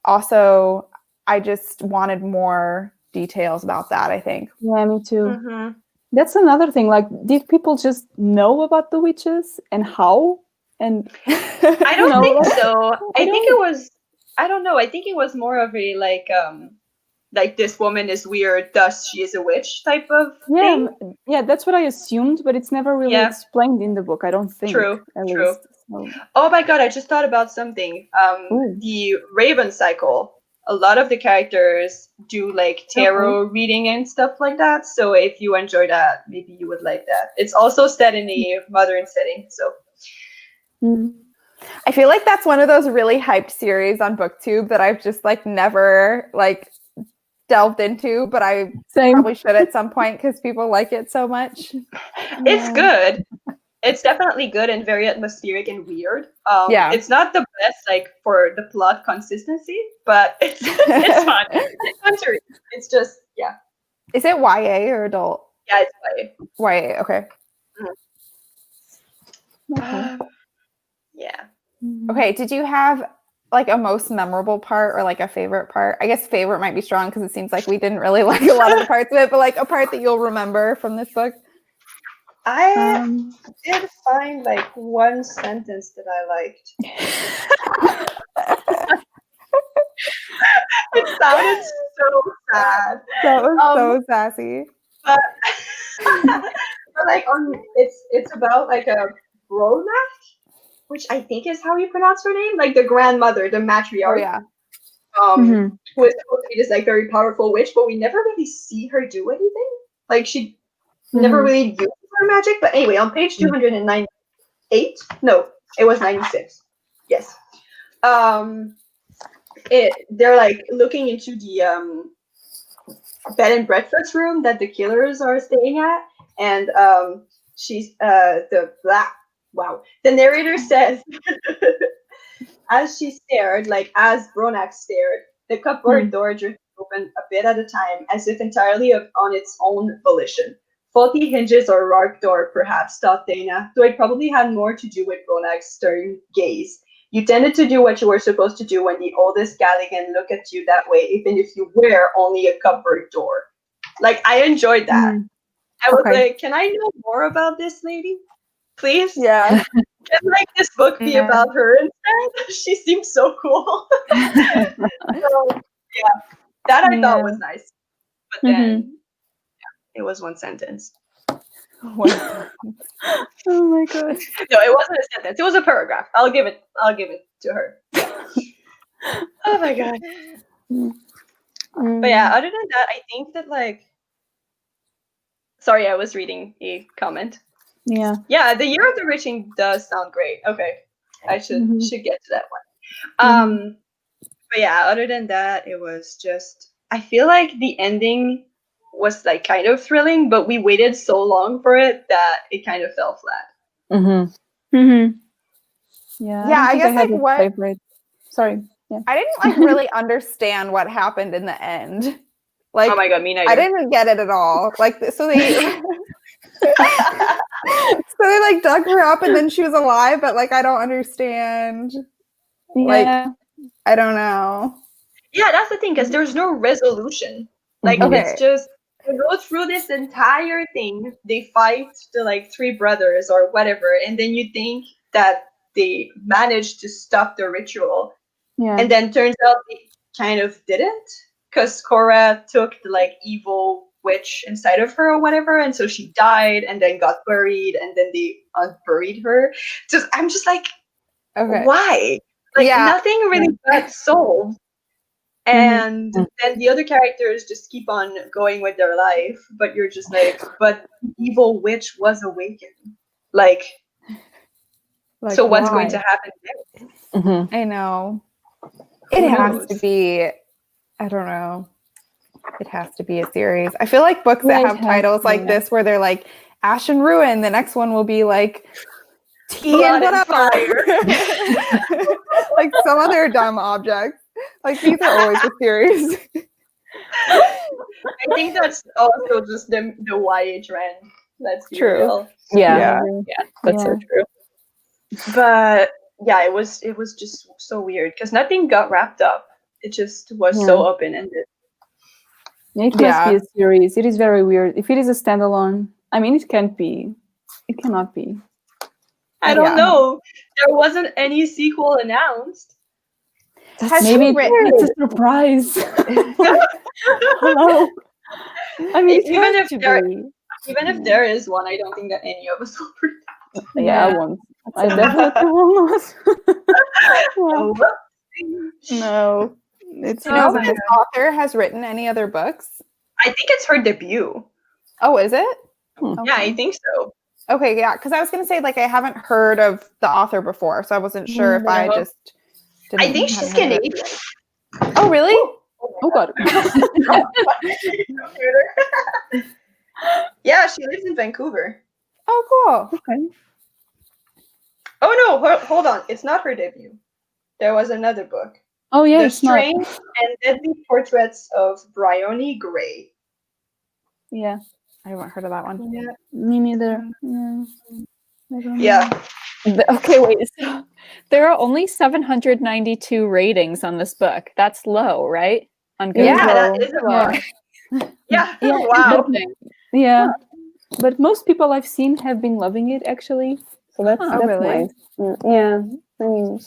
also I just wanted more details about that, I think. Yeah, me too. Mhm. That's another thing. Like, did people just know about the witches and how? And I don't know, think like- so. I I think don't- it was. I don't know. I think it was more of a like this woman is weird, thus she is a witch type of yeah, thing. yeah, that's what I assumed, but it's never really Yeah. explained in the book. I don't think. True, At true. least. So, Oh my god, I just thought about something. Ooh. The Raven cycle. A lot of the characters do like tarot reading and stuff like that. So if you enjoy that, maybe you would like that. It's also set in a modern setting. So I feel like that's one of those really hyped series on BookTube that I've just like never like delved into, but I same. probably should at some point because people like it so much. it's good. It's definitely good and very atmospheric and weird. Yeah. It's not the best like for the plot consistency, but it's fun. It's fun to read. It's just Is it YA or adult? yeah, it's funny. YA, okay. Yeah. Okay, did you have like a most memorable part or like a favorite part? I guess favorite might be strong because it seems like we didn't really like a lot of the parts of it, but like a part that you'll remember from this book. I did find like one sentence that I liked. It sounded so sad. That was so sassy. But, but like it's about like a Bronak, which I think is how you pronounce her name, like the grandmother, the matriarch. Oh yeah. Who is supposed to be this like very powerful witch, but we never really see her do anything. Like she never really uses her magic. But anyway, on page 298, no, it was 96. Yes. They're like looking into the bed and breakfast room that the killers are staying at, and she's the narrator says as she stared, like as Bronak stared, the cupboard door drifted open a bit at a time, as if entirely on its own volition. Faulty hinges or dark door, perhaps, thought Dana, though it probably had more to do with Bronak's stern gaze. You tended to do what you were supposed to do when the oldest Galligan looked at you that way, even if you were only a cupboard door. Like, I enjoyed that. I was like, can I know more about this lady? Please? Yeah. Can like this book be about her instead? She seems so cool. So, yeah, that I thought was nice. But then it was one sentence. Oh my god. No, it wasn't a sentence. It was a paragraph. I'll give it to her. Yeah. Oh my god. But yeah, other than that, I think that like sorry, I was reading a comment. Yeah. Yeah, the Year of the Witching does sound great. Okay. I should get to that one. But yeah, other than that, it was just I feel like the ending was like kind of thrilling, but we waited so long for it that it kind of fell flat. Yeah. Yeah, I guess, had like, a what- favorite. Sorry. Yeah. I didn't like really understand what happened in the end. Like, Oh my god, me neither. I didn't get it at all. Like, so they like dug her up and then she was alive, but like I don't understand. Like, Yeah. I don't know. Yeah, that's the thing, because there's no resolution. Like it's just they go through this entire thing. They fight the like three brothers or whatever, and then you think that they managed to stop the ritual, Yeah. and then turns out they kind of didn't, because Cora took the like evil witch inside of her or whatever, and so she died and then got buried, and then they unburied her. Just I'm just like, why? Like nothing really got solved. And then the other characters just keep on going with their life, but you're just like, but the evil witch was awakened. Like, Like, so what's going why? to happen next? Mhm. I know. Who It has knows? to be, I don't know. It has to be a series. I feel like books Yeah, that it have has titles to like be. this where they're like Ash and Ruin, the next one will be like Tea Blood and and whatever. Like some other dumb object. Like these are always a series. I think that's also just the YA trend. Let's be True. real. Yeah. Yeah. Yeah, that's so Yeah. true. But yeah, it was just so weird because nothing got wrapped up. It just was so open ended. It must Yeah. be a series. It is very weird. If it is a standalone, I mean, it can't be. It cannot be. I don't Yeah. know. There wasn't any sequel announced. Has Maybe she written it's a surprise. Hello. I mean, it Even has if to there- be. Even if there is one, I don't think that any of us will read. Yeah, I won't. I definitely will not. Oh, No, it's Do you know Oh if my this author has written any other books? I think it's her debut. Oh, is it? Yeah, I think so. Okay, yeah, because I was gonna say like I haven't heard of the author before, so I wasn't sure if I No. just didn't. I think she's hadn't heard of it. Canadian. Oh, really? Oh God. Yeah, she lives in Vancouver. Oh, cool. Okay. Oh no, hold on. It's not her debut. There was another book. Oh yeah, The it's not. Strange and Deadly Portraits of Bryony Gray. Yeah, I haven't heard of that one. Yeah. me neither. Yeah. I don't know. Yeah. Okay, wait. So there are only 792 ratings on this book. That's low, right? On Goodreads. Yeah, that low. is a lot. Yeah. Yeah, Wow. Yeah, but most people I've seen have been loving it actually. So that's Huh. Oh, that's really? nice. Yeah, I mean,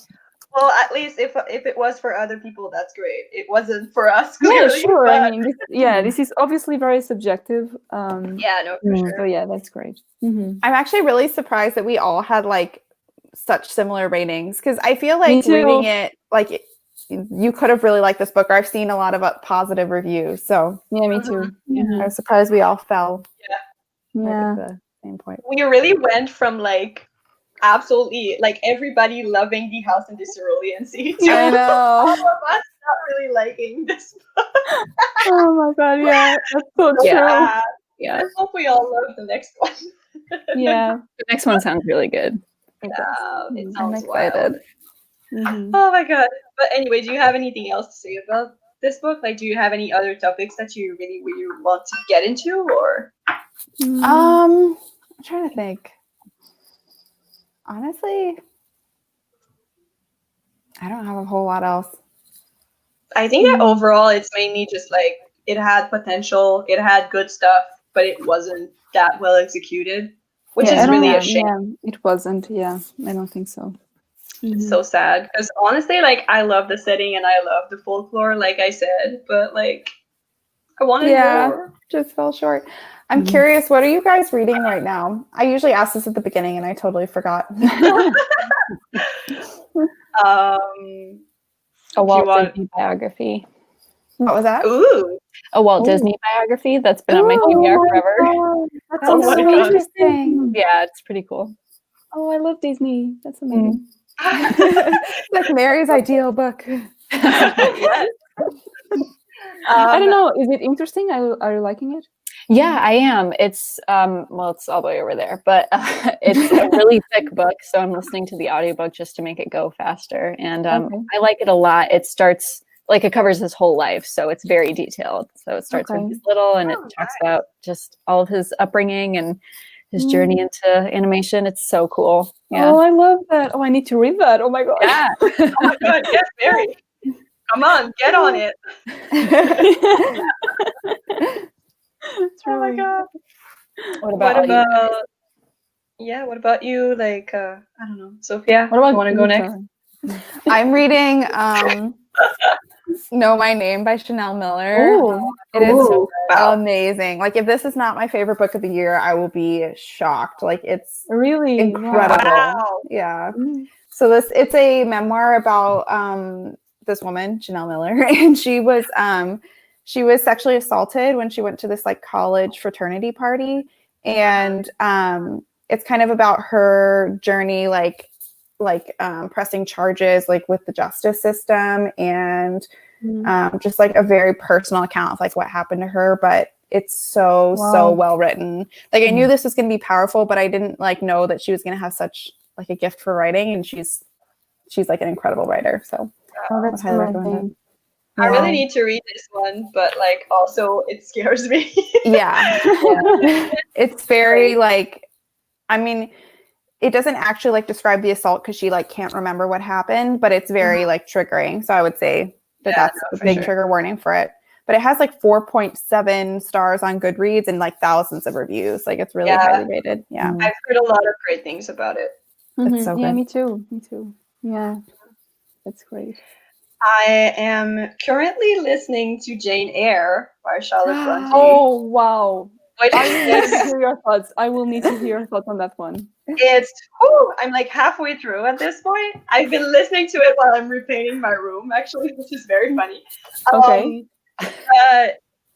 Well, at least if it was for other people, that's great. It wasn't for us. yeah, Clearly, sure. but- I mean, this is obviously very subjective. Yeah, no, for sure. So yeah, that's great. I'm actually really surprised that we all had like such similar ratings because I feel Me like too. reading it like you could have really liked this book, or I've seen a lot of positive reviews. So Yeah, me too. I was surprised we all fell right Yeah. at the same point. We really went from like absolutely like everybody loving The House in the Cerulean Sea to I all know. of us not really liking this book. Oh my God, yeah, that's so true. Yeah. Yeah. I hope we all love the next one. Yeah. The next one sounds really good. It I'm sounds excited. wild. Mhm. Oh my god. But anyway, do you have anything else to say about this book? Like, do you have any other topics that you really want to get into, or? I'm trying to think. Honestly, I don't have a whole lot else. I think that overall it's mainly just like it had potential, it had good stuff, but it wasn't that well executed, which Yeah, I is don't really know. a shame. Yeah, it wasn't. Yeah, I don't think so. It's so sad because honestly, like I love the setting and I love the folklore, like I said, but like I wanted more. Just fell short. I'm curious, what are you guys reading right now? I usually ask this at the beginning and I totally forgot. A Walt want- Disney biography. What was that? Ooh, A Walt Ooh. Disney biography that's been on my TBR forever. That Oh sounds my so God. interesting. Yeah, it's pretty cool. Oh, I love Disney. That's amazing. It's like Mary's ideal book. yes. I don't know. Is it interesting? Are you liking it? Yeah, I am. It's well, it's all the way over there, but it's a really thick book, so I'm listening to the audiobook just to make it go faster. And Okay. I like it a lot. It starts like it covers his whole life, so it's very detailed. So it starts Okay. when he's little, and it talks about just all of his upbringing and his journey into animation. It's so cool. Yeah. Oh, I love that. Oh, I need to read that. Oh my God. Yeah. Oh my god, yes, Mary. Come on, get on it. Oh my god. What What about, you? about what about you? Like I don't know. Sophia, What about you want to go you, next? Tara? I'm reading Know My Name by Chanel Miller. Oh, It is Ooh, wow. amazing. Like if this is not my favorite book of the year, I will be shocked. Like it's really? incredible. Wow. Yeah. Mm. So it's a memoir about this woman, Chanel Miller, and she was sexually assaulted when she went to this like college fraternity party, and it's kind of about her journey like like pressing charges like with the justice system, and just like a very personal account of like what happened to her. But it's so well written. Like I knew this was going to be powerful, but I didn't like know that she was going to have such like a gift for writing, and she's like an incredible writer. So that's highly recommend it. amazing. I really need to read this one, but like also it scares me. Yeah. It's very like, I mean, it doesn't actually like describe the assault because she like can't remember what happened, but it's very like triggering. So I would say that that's a big trigger warning for it. But it has like 4.7 stars on Goodreads and like thousands of reviews. Like it's really highly rated. Yeah. I've heard a lot of great things about it. It's so good. Yeah, me too. Yeah, that's great. I am currently listening to Jane Eyre by Charlotte Bronte. Oh wow! Which I will need to is, hear your thoughts. I will need to hear your thoughts on that one. I'm like halfway through at this point. I've been listening to it while I'm repainting my room, actually, which is very funny. Okay.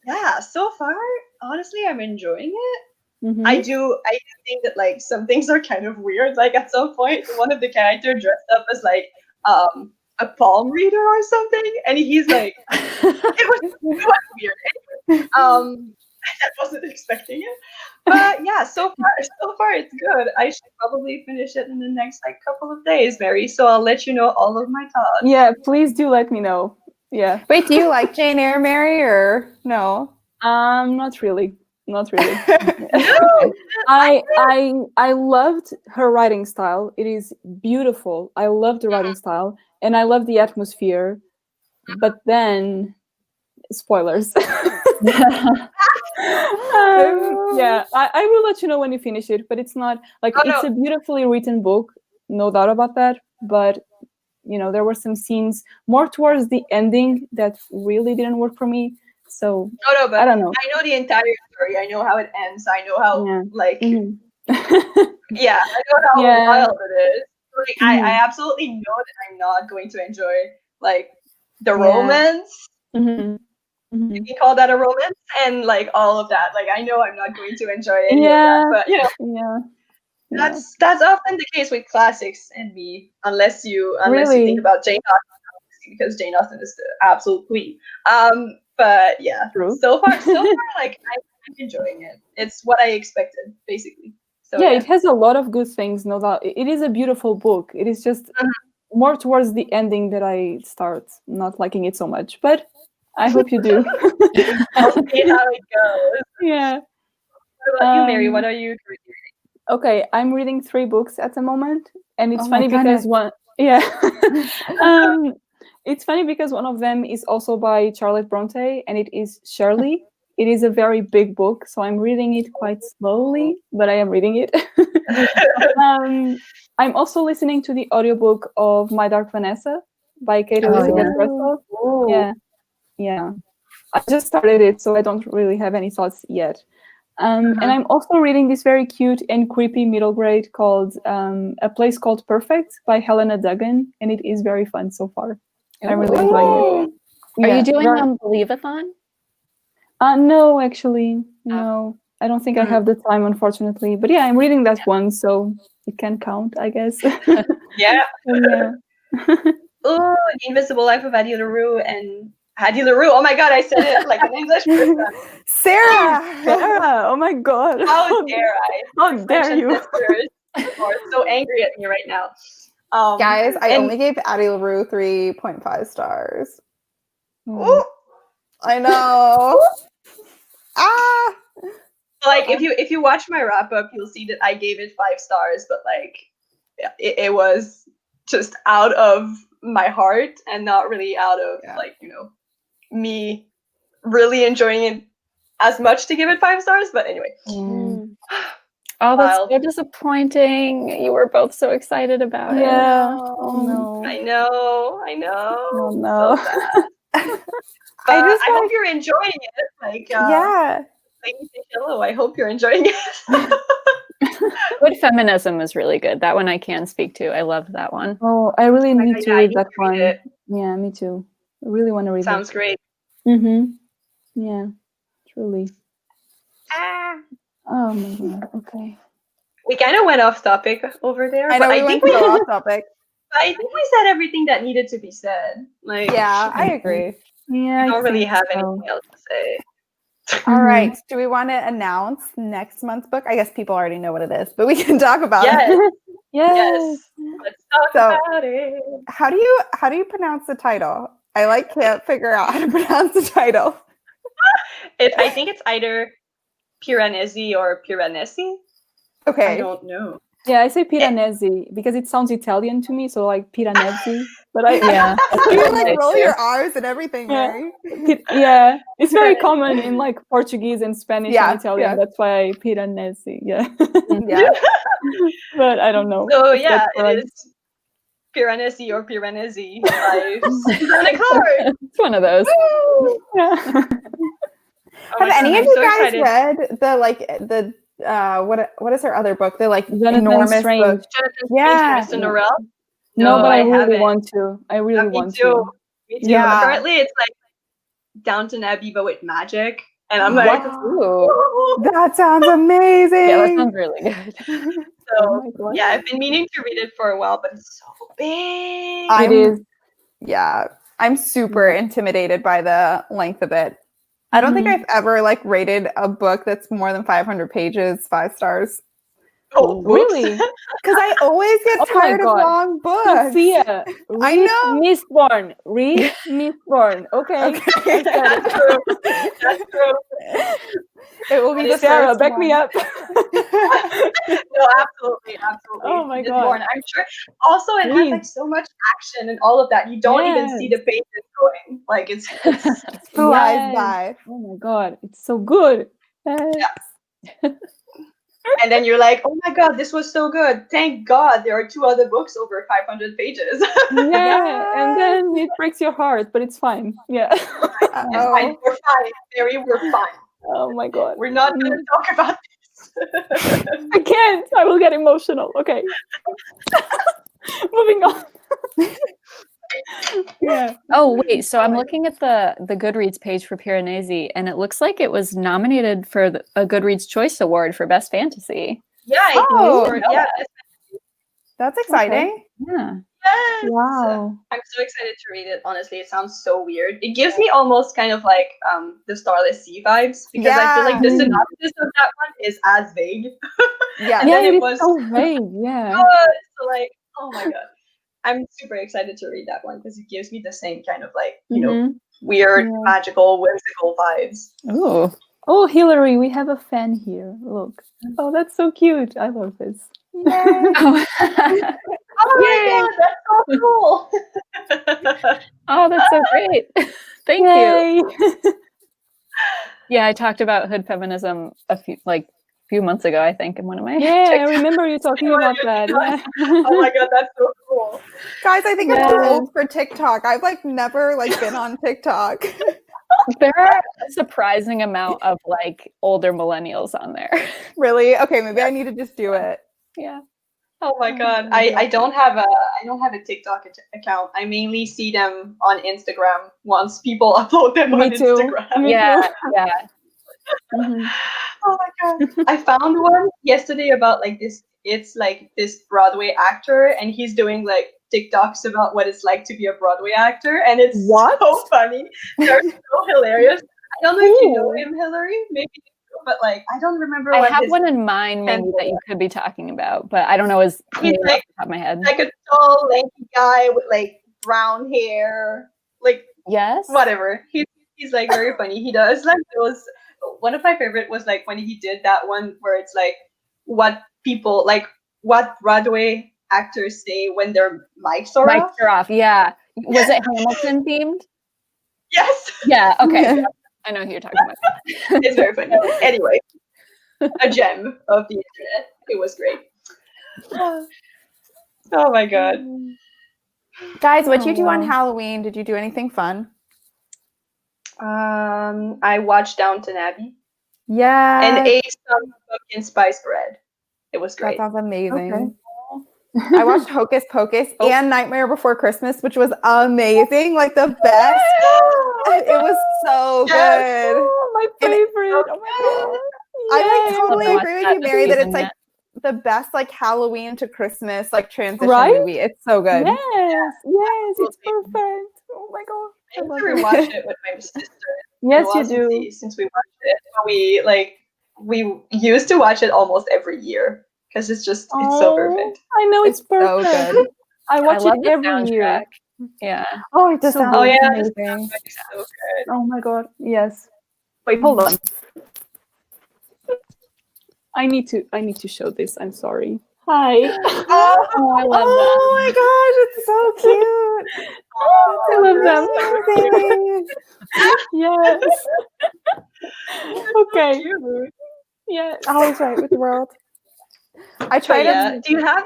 Yeah, so far, honestly, I'm enjoying it. Mm-hmm. I do think that like some things are kind of weird. Like at some point, one of the characters dressed up as like a palm reader or something, and he's like, it was weird. I wasn't expecting it, but yeah, so far it's good. I should probably finish it in the next like couple of days, Mary. So I'll let you know all of my thoughts. Yeah, please do let me know. Yeah. Wait, do you like Jane Eyre, Mary, or no? Not really. No. I I loved her writing style. It is beautiful. I love the writing style, and I love the atmosphere. But then, spoilers. Yeah, I will let you know when you finish it. But it's not like it's a beautifully written book, no doubt about that. But you know, there were some scenes more towards the ending that really didn't work for me. So but I don't know. I know the entire story. I know how it ends. I know how like I know how wild it is. Like I absolutely know that I'm not going to enjoy like the romance. Mm-hmm. You can call that a romance, and like all of that. Like I know I'm not going to enjoy any of that. But you know, that's often the case with classics and me, unless you think about Jane Austen, because Jane Austen is the absolute queen. But yeah, so far, like I'm enjoying it. It's what I expected, basically. So yeah, it has a lot of good things, no doubt. It is a beautiful book. It is just more towards the ending that I start not liking it so much. But I hope you do. I'll see how it goes. Yeah. What about you, Mary? What are you reading? Okay, I'm reading 3 books at the moment, and it's funny because it's funny because one of them is also by Charlotte Bronte, and it is Shirley. It is a very big book, so I'm reading it quite slowly, but I am reading it. I'm also listening to the audiobook of My Dark Vanessa by Kate Elizabeth Russell. Yeah. I just started it, so I don't really have any thoughts yet. And I'm also reading this very cute and creepy middle grade called A Place Called Perfect by Helena Duggan, and it is very fun so far. I'm really enjoying it. Are you doing Believe-a-thon? No, actually, no. I don't think I have the time, unfortunately. But yeah, I'm reading that one, so it can count, I guess. Yeah. Yeah. Oh, The Invisible Life of Addie LaRue and Addie LaRue. Oh my god, I said it like an English person. Sarah! Oh my god. How dare I? How dare you? Sisters are so angry at me right now. Guys, I only gave Addie LaRue 3.5 stars. Ooh. I know. Like if you watch my wrap up, you'll see that I gave it 5 stars, but like it was just out of my heart and not really out of like, you know, me really enjoying it as much to give it 5 stars. But anyway. Oh, that's so disappointing. You were both so excited about it. Yeah. Oh no. I know. Oh no. So sad. But I hope you're enjoying it. Like Lady Say Hello. I hope you're enjoying it. Good Feminism is really good. That one I can speak to. I love that one. Oh, I really need to read that one. Read yeah, me too. I really want to read it. Sounds great. Yeah, truly. Oh my god. Okay. We kind of went off topic over there. I know but we went so off topic. I think we said everything that needed to be said. Like, Yeah, I agree. Yeah, I I don't really think have so. anything else to say. All right. Do we want to announce next month's book? I guess people already know what it is, but we can talk about Yes, it. yes. Let's talk So- about it. How do you pronounce the title? I can't figure out how to pronounce the title. I think it's either Piranesi or Piranesi. I Okay. don't know. Yeah, I say Piranesi because it sounds Italian to me, so like Piranesi. But I Yeah. You like Me roll too. your R's and everything, Yeah. Mary. yeah, it's very common in like Portuguese and Spanish Yeah, and Italian. yeah. That's why Piranesi. Yeah, Yeah. but I don't know. So if yeah, that's correct. it is Piranesi or Piranesi by Susanna Clark. It's one of those. Yeah. Oh my Have any God, of I'm you so guys excited. read the what is her other book? The Jonathan enormous Strange. book. Jonathan Yeah. Strange, Mr. Norrell? No, but I really haven't. want to. I really Me want too. to. Me too. Yeah. Apparently, it's like Downton Abbey, but with magic. And I'm like, Wow. Ooh. That sounds amazing. Yeah, that sounds really good. Oh so my God. yeah, I've been meaning to read it for a while, but it's so big. It is. Yeah, I'm super intimidated by the length of it. I don't think I've ever rated a book that's more than 500 pages 5 stars. Oh, Really? Because I always get Oh my tired of God. long books. Sophia, I read know. Mistborn. Read Mistborn. Okay. Okay. That's true. That's true. It will be the Sarah, first back me one. up. No, absolutely, absolutely. Oh my It's God. born, I'm sure. Also, it has Please. so much action and all of that. You don't even see the pages going. Like it's Flies Yes. by. Oh my God, it's so good. Yes. and then you're like, oh my God, this was so good. Thank God there are 2 other books over 500 pages. Yeah, and then it breaks your heart, but it's fine. Yeah. It's fine. Oh, We're fine. Mary, we're fine. Oh my God. We're not going to talk about this. I can't. I will get emotional. Okay. Moving on. Yeah. Oh wait, so I'm looking at the Goodreads page for Piranesi, and it looks like it was nominated for a Goodreads Choice Award for Best Fantasy. Yeah, I think Oh, it's yeah. that's exciting. Yeah. Yes. Wow. I'm so excited to read it. Honestly, it sounds so weird. It gives me almost kind of like the Starless Sea vibes because I feel like the Yeah. synopsis of that one is as vague. Yeah. And Yeah, then it it's was so vague. Yeah. good. So like, oh my God, I'm super excited to read that one because it gives me the same kind of like Mhm. weird, Yeah. magical, whimsical vibes. Ooh. Oh, Hillary, we have a fan here. Look. Oh, that's so cute. I love this. Oh. Oh Yay. my God, that's so cool. Oh, that's so great. Thank you. Yay. Yeah, I talked about hood feminism a few months ago, I think, in one of my Yeah, I TikToks. remember you talking about that. Yeah. Oh my God, that's so cool. Guys, I think I'm too Yes. old for TikTok. I've never been on TikTok. There are a surprising amount of older millennials on there. Really? Okay, maybe I need to just do it. Yeah. Oh my God, my I don't have a TikTok account. I mainly see them on Instagram once people upload them Me on too. Instagram. Me Yeah, too. yeah. Mhm. Oh my God, I found one yesterday about this. It's this Broadway actor, and he's doing TikToks about what it's like to be a Broadway actor, and it's What? so funny. They're so hilarious. I don't know if you know Ooh. him, Hillary. Maybe, you do, but I don't remember. I what have his one in mind maybe that you could be talking about, but I don't know his name off the top of my head. like a tall, lanky guy with brown hair, Yes? whatever. He's very funny. He does those. One of my favorite was when he did that one where it's what people what Broadway actors say when their mics are off. Mics are off, yeah. Was it Hamilton themed? Yes, Yeah, okay. Yeah, I know who you're talking about. it's very funny. Anyway, a gem of the internet. It was great. Oh my God. Guys, what'd you do on wow. Halloween? Did you do anything fun? I watched Downton Abbey Yeah. and ate some pumpkin spice bread. It was That great. sounds amazing. Okay. I watched Hocus Pocus Oh. and Nightmare Before Christmas, which was amazing. The best. It was so Yes. good. Oh, my And- favorite. Oh my God. I Yay. totally Haven't agree with watched you, that Mary, that season it's yet. the best like Halloween to Christmas like transition Right? movie. It's so good. Yes, it's perfect. Oh my god. I need to rewatch it with my sister. Yes, It you wasn't do. since we watched it. We used to watch it almost every year because it's so perfect. I know it's It's so perfect. good. I watch love it the every year. soundtrack. Yeah. Oh, it's The so sound- good. Oh yeah, It's the amazing. soundtrack is so good. Oh my god. Yes. Wait, hold on. I need to show this. I'm sorry. Hi. Oh, I love Oh my gosh, it's so cute. I love them. Amazing. Yes. Okay. Cute. Yes. Always right with the world. I So tried yeah, do you have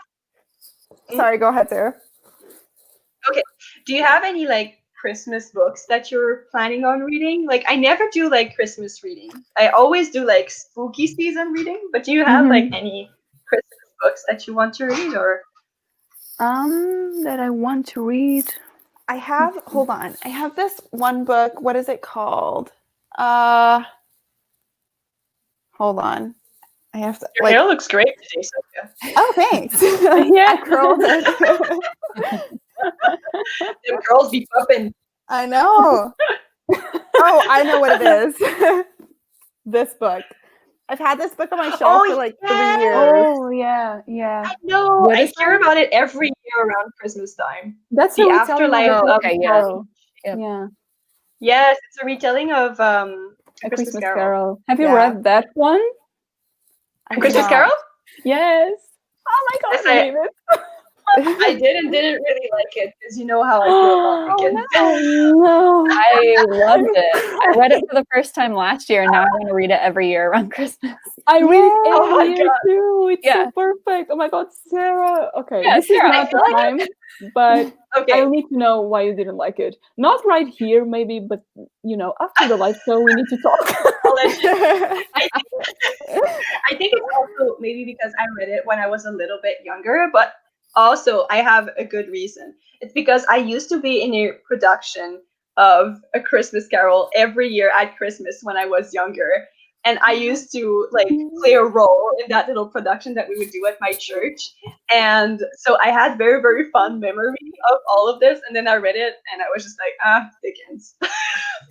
Sorry, go ahead, Sarah. any like Christmas books that you're planning on reading? Like I never do like Christmas reading. I always do like spooky season reading, but do you have like any Christmas books that you want to read or That I want to read. Hold on. I have this one book. What is it called? Hold on. I have to your hair looks great today, Sophia. Oh, thanks. Yeah. I curled it. Them girls be popping. I know. Oh, I know what it is. This book. I've had this book on my shelf for like 3 years. Oh yeah. I know. What I is hear about it every year around Christmas time. That's The a retelling Afterlife of of okay, yeah. Carol. Yep. Yeah. Yes, it's a retelling of A Christmas Carol. Have you Yeah. read that one? Christmas not. Carol? Yes. Oh my Yes, god, I believe it. I didn't really like it because you know how I feel about Wicked. Oh no. I loved it. I read it for the first time last year, and now I want to read it every year around Christmas. I read it Oh my every year God. too. It's Yeah. so perfect. Oh my god, Sarah. Okay, Yeah, this Sarah, is I not feel the like time, but Okay. I need to know why you didn't like it. Not right here, maybe, but after the live show, we need to talk. I'll let you. I think it's also maybe because I read it when I was a little bit younger, but also I have a good reason. It's because I used to be in a production of A Christmas Carol every year at Christmas when I was younger. And I used to like play a role in that little production that we would do at my church. And so I had very, very fond memory of all of this. And then I read it and I was just like, Dickens.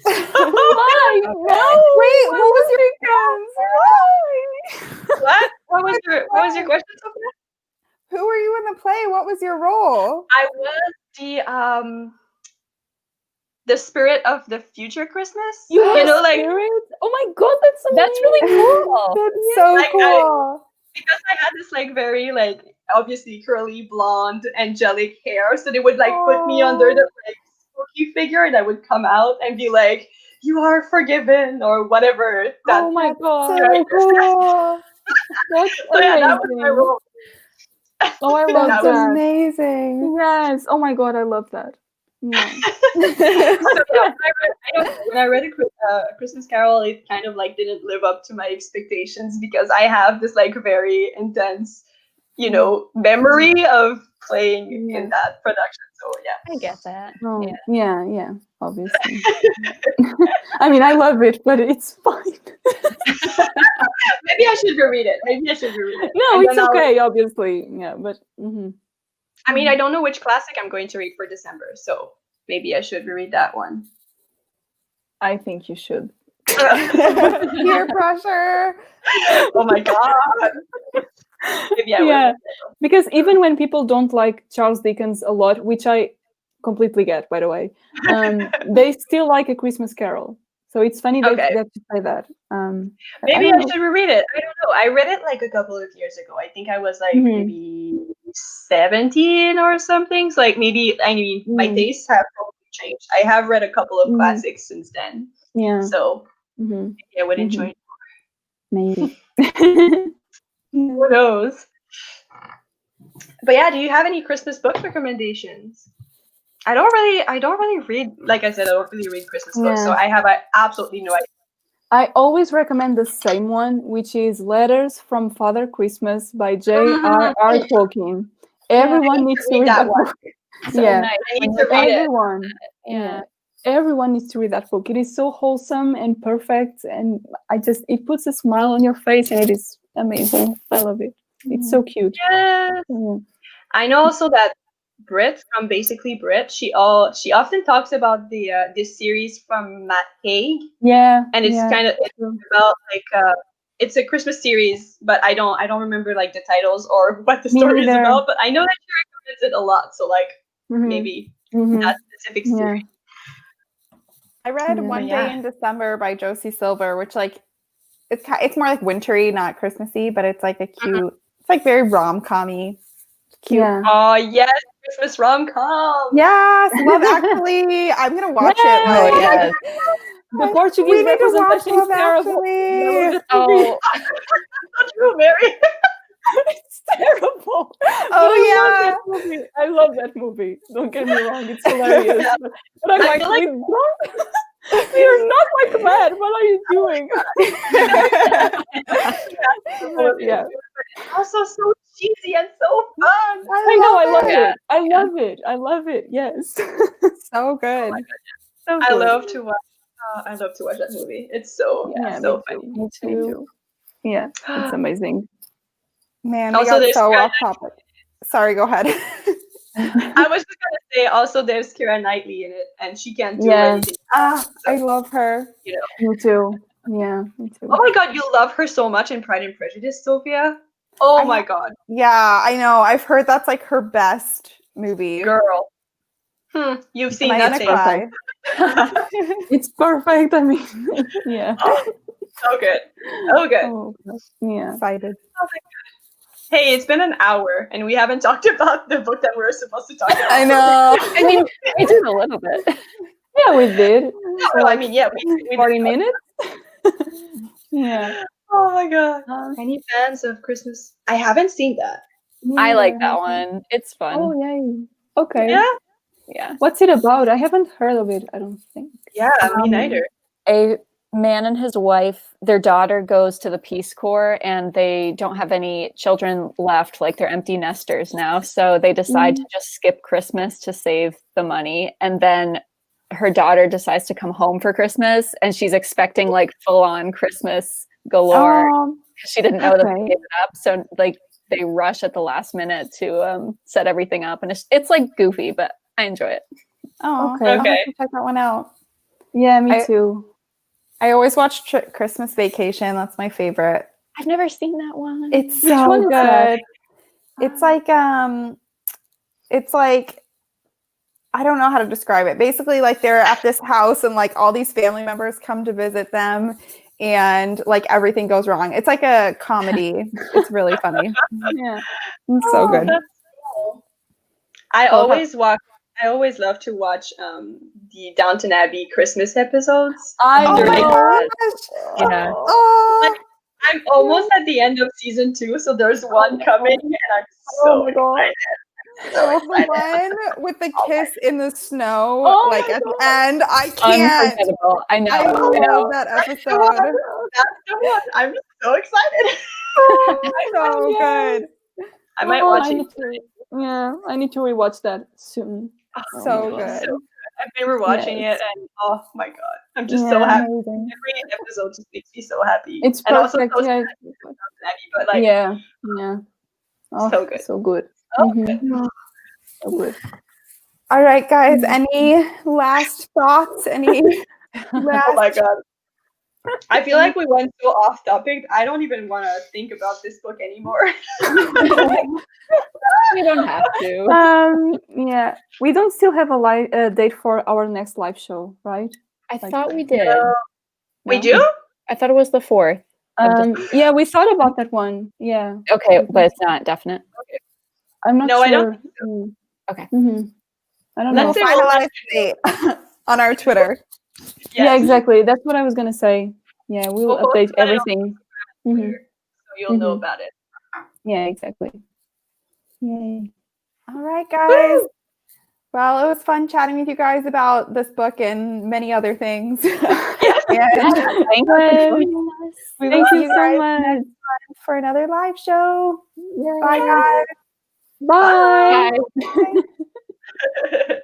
Why? No. Wait, what was your What? What was your question, Sophia? Who were you in the play? What was your role? I was the spirit of the future Christmas. You know, like spirit? Oh my god, that's amazing. That's really cool. That's so Like, cool. because I had this like very like obviously curly blonde angelic hair, so they would like put me under the like spooky figure, and I would come out and be like, "You are forgiven" or whatever. Oh my god. So cool. That's So yeah, that was my amazing. role. Oh, I love That's that. amazing. Yes. Oh my god, I love that. Yeah. So yeah, when I read a Christmas Carol, it kind of like didn't live up to my expectations because I have this like very intense, memory of playing in that production. So yeah. I get that. Oh, Yeah. yeah, obviously. I mean, I love it, but it's fine. Maybe I should reread it. No, And it's then okay, obviously. Yeah, but I mean, I don't know which classic I'm going to read for December, so maybe I should reread that one. I think you should. Peer pressure. Oh my god. Maybe I Yeah, will. because even when people don't like Charles Dickens a lot, which I completely get, by the way, they still like A Christmas Carol. So it's funny that you say that. Maybe I should reread it. I don't know. I read it like a couple of years ago. I think I was like maybe 17 or something. So like maybe my tastes have probably changed. I have read a couple of classics since then. Yeah. So maybe I would enjoy it. Maybe. Who knows? But yeah, do you have any Christmas book recommendations? I don't really read, like I said, I don't really read Christmas books, so I have absolutely no idea. I always recommend the same one, which is Letters from Father Christmas by J.R.R. Tolkien. Everyone needs to read that book. So nice. I need to read Everyone. it. Yeah. Everyone needs to read that book. It is so wholesome and perfect, and it puts a smile on your face, and it is amazing. I love it. It's so cute. Yeah. Mm. I know also that Brit from Basically Brit, she often talks about the this series from Matt Haig, Yeah. and it's yeah. kind of about like it's a Christmas series, but I don't remember like the titles or what the Me story is neither. about. But I know that she recommends it a lot, so like Mhm. maybe Mhm. that specific Yeah. series. I read Yeah. One Yeah. Day in December by Josie Silver, which like it's more like wintry, not Christmassy, but it's like a cute. It's like very rom-com-y. Cute. Yeah. Oh yes, Christmas rom-com. Yes, Love Actually. I'm gonna watch Yeah. it. Oh, Like, yes. The Portuguese we need to watch representation is Love terrible. Actually. Oh, Not true, Mary. It's terrible. Oh I love that movie. Don't get me wrong, it's hilarious. But I'm I like, feel like- we are not like that. What are you doing? Yeah. Also so cheesy and so fun. I know, I love it. it. I love it. I love it. Yes. So good. So I good. love to watch. I love to watch that movie. It's so Yeah, so me funny. too. Me too. Yeah, it's amazing. Man, we Also, got there's so Keira off topic. Sorry, go ahead. I was just gonna say also there's Keira Knightley in it, and she can't do Yeah. anything. I love her. You know. Me too. Yeah, me too. Oh my god, you love her so much in Pride and Prejudice, Sophia. Oh my god, Yeah, I know. I've heard that's like her best movie. girl. You've Am seen I gonna nothing. cry? It's perfect. I mean, yeah. So good. Oh good. Oh, yeah. Excited. Hey, it's been an hour, and we haven't talked about the book that we were supposed to talk about. I know. I mean, we did a little bit. Yeah, we did. No, For I like mean, yeah, we 40 minutes. Yeah. Oh my god. Any fans of Christmas? I haven't seen that. I like neither. that one. It's fun. Oh, yay. Okay. Yeah, Yeah. What's it about? I haven't heard of it, I don't think. yeah, me neither. A man and his wife, their daughter goes to the Peace Corps and they don't have any children left, like they're empty nesters now. So they decide to just skip Christmas to save the money. And then her daughter decides to come home for Christmas and she's expecting like full on Christmas galore. She didn't know that they gave it up. So like they rush at the last minute to set everything up. And it's like goofy, but I enjoy it. Oh, Okay. I'll have to check that one out. Yeah, me too. I always watch Christmas Vacation. That's my favorite. I've never seen that one. It's Which so one is that? good. It's like I don't know how to describe it. Basically, like they're at this house and like all these family members come to visit them and like everything goes wrong. It's like a comedy. It's really funny. Yeah. It's so good. That's cool. I always love to watch the Downton Abbey Christmas episodes. I Oh my know. gosh. Yeah. Oh, I'm almost at the end of season 2, so there's one coming, and I'm so excited. So the one with the kiss in the snow, Oh like my at the God. end. I can't. Unforgettable. I know. I I know. love that That's the episode. one. That's the one. I'm so excited. So good. I might Oh, watch I it. need to, yeah, I need to rewatch that soon. So my God. good. I've been rewatching Yes. it, and oh my god, I'm just so happy. Amazing. Every episode just makes me so happy. It's and also perfect. so Yeah. happy, but like Yeah. Oh, So good. So good. Oh, Mhm. So good. All right, guys. Any last thoughts? Any last? oh my god. I feel like we went so off topic. I don't even want to think about this book anymore. You don't have to. Yeah, we don't still have a date for our next live show, right? I Like- thought we did. We No? do? I thought it was the 4th. Yeah, we thought about that one. Yeah, Okay, but it's not definite. I'm not No, sure. I don't Okay. I don't Let's know. say We'll we'll finalize the date on our Twitter. Yeah, Yes. exactly. That's what I was gonna say. Yeah, we'll We'll update post that on everything. Mhm. So you'll know Mhm. about it. Yeah, exactly. Yay. All right, guys. Well, it was fun chatting with you guys about this book and many other things. And Thank you. we will Thank see you you so guys much. next time for another live show. Yay. Bye, guys. Bye. Bye. Bye.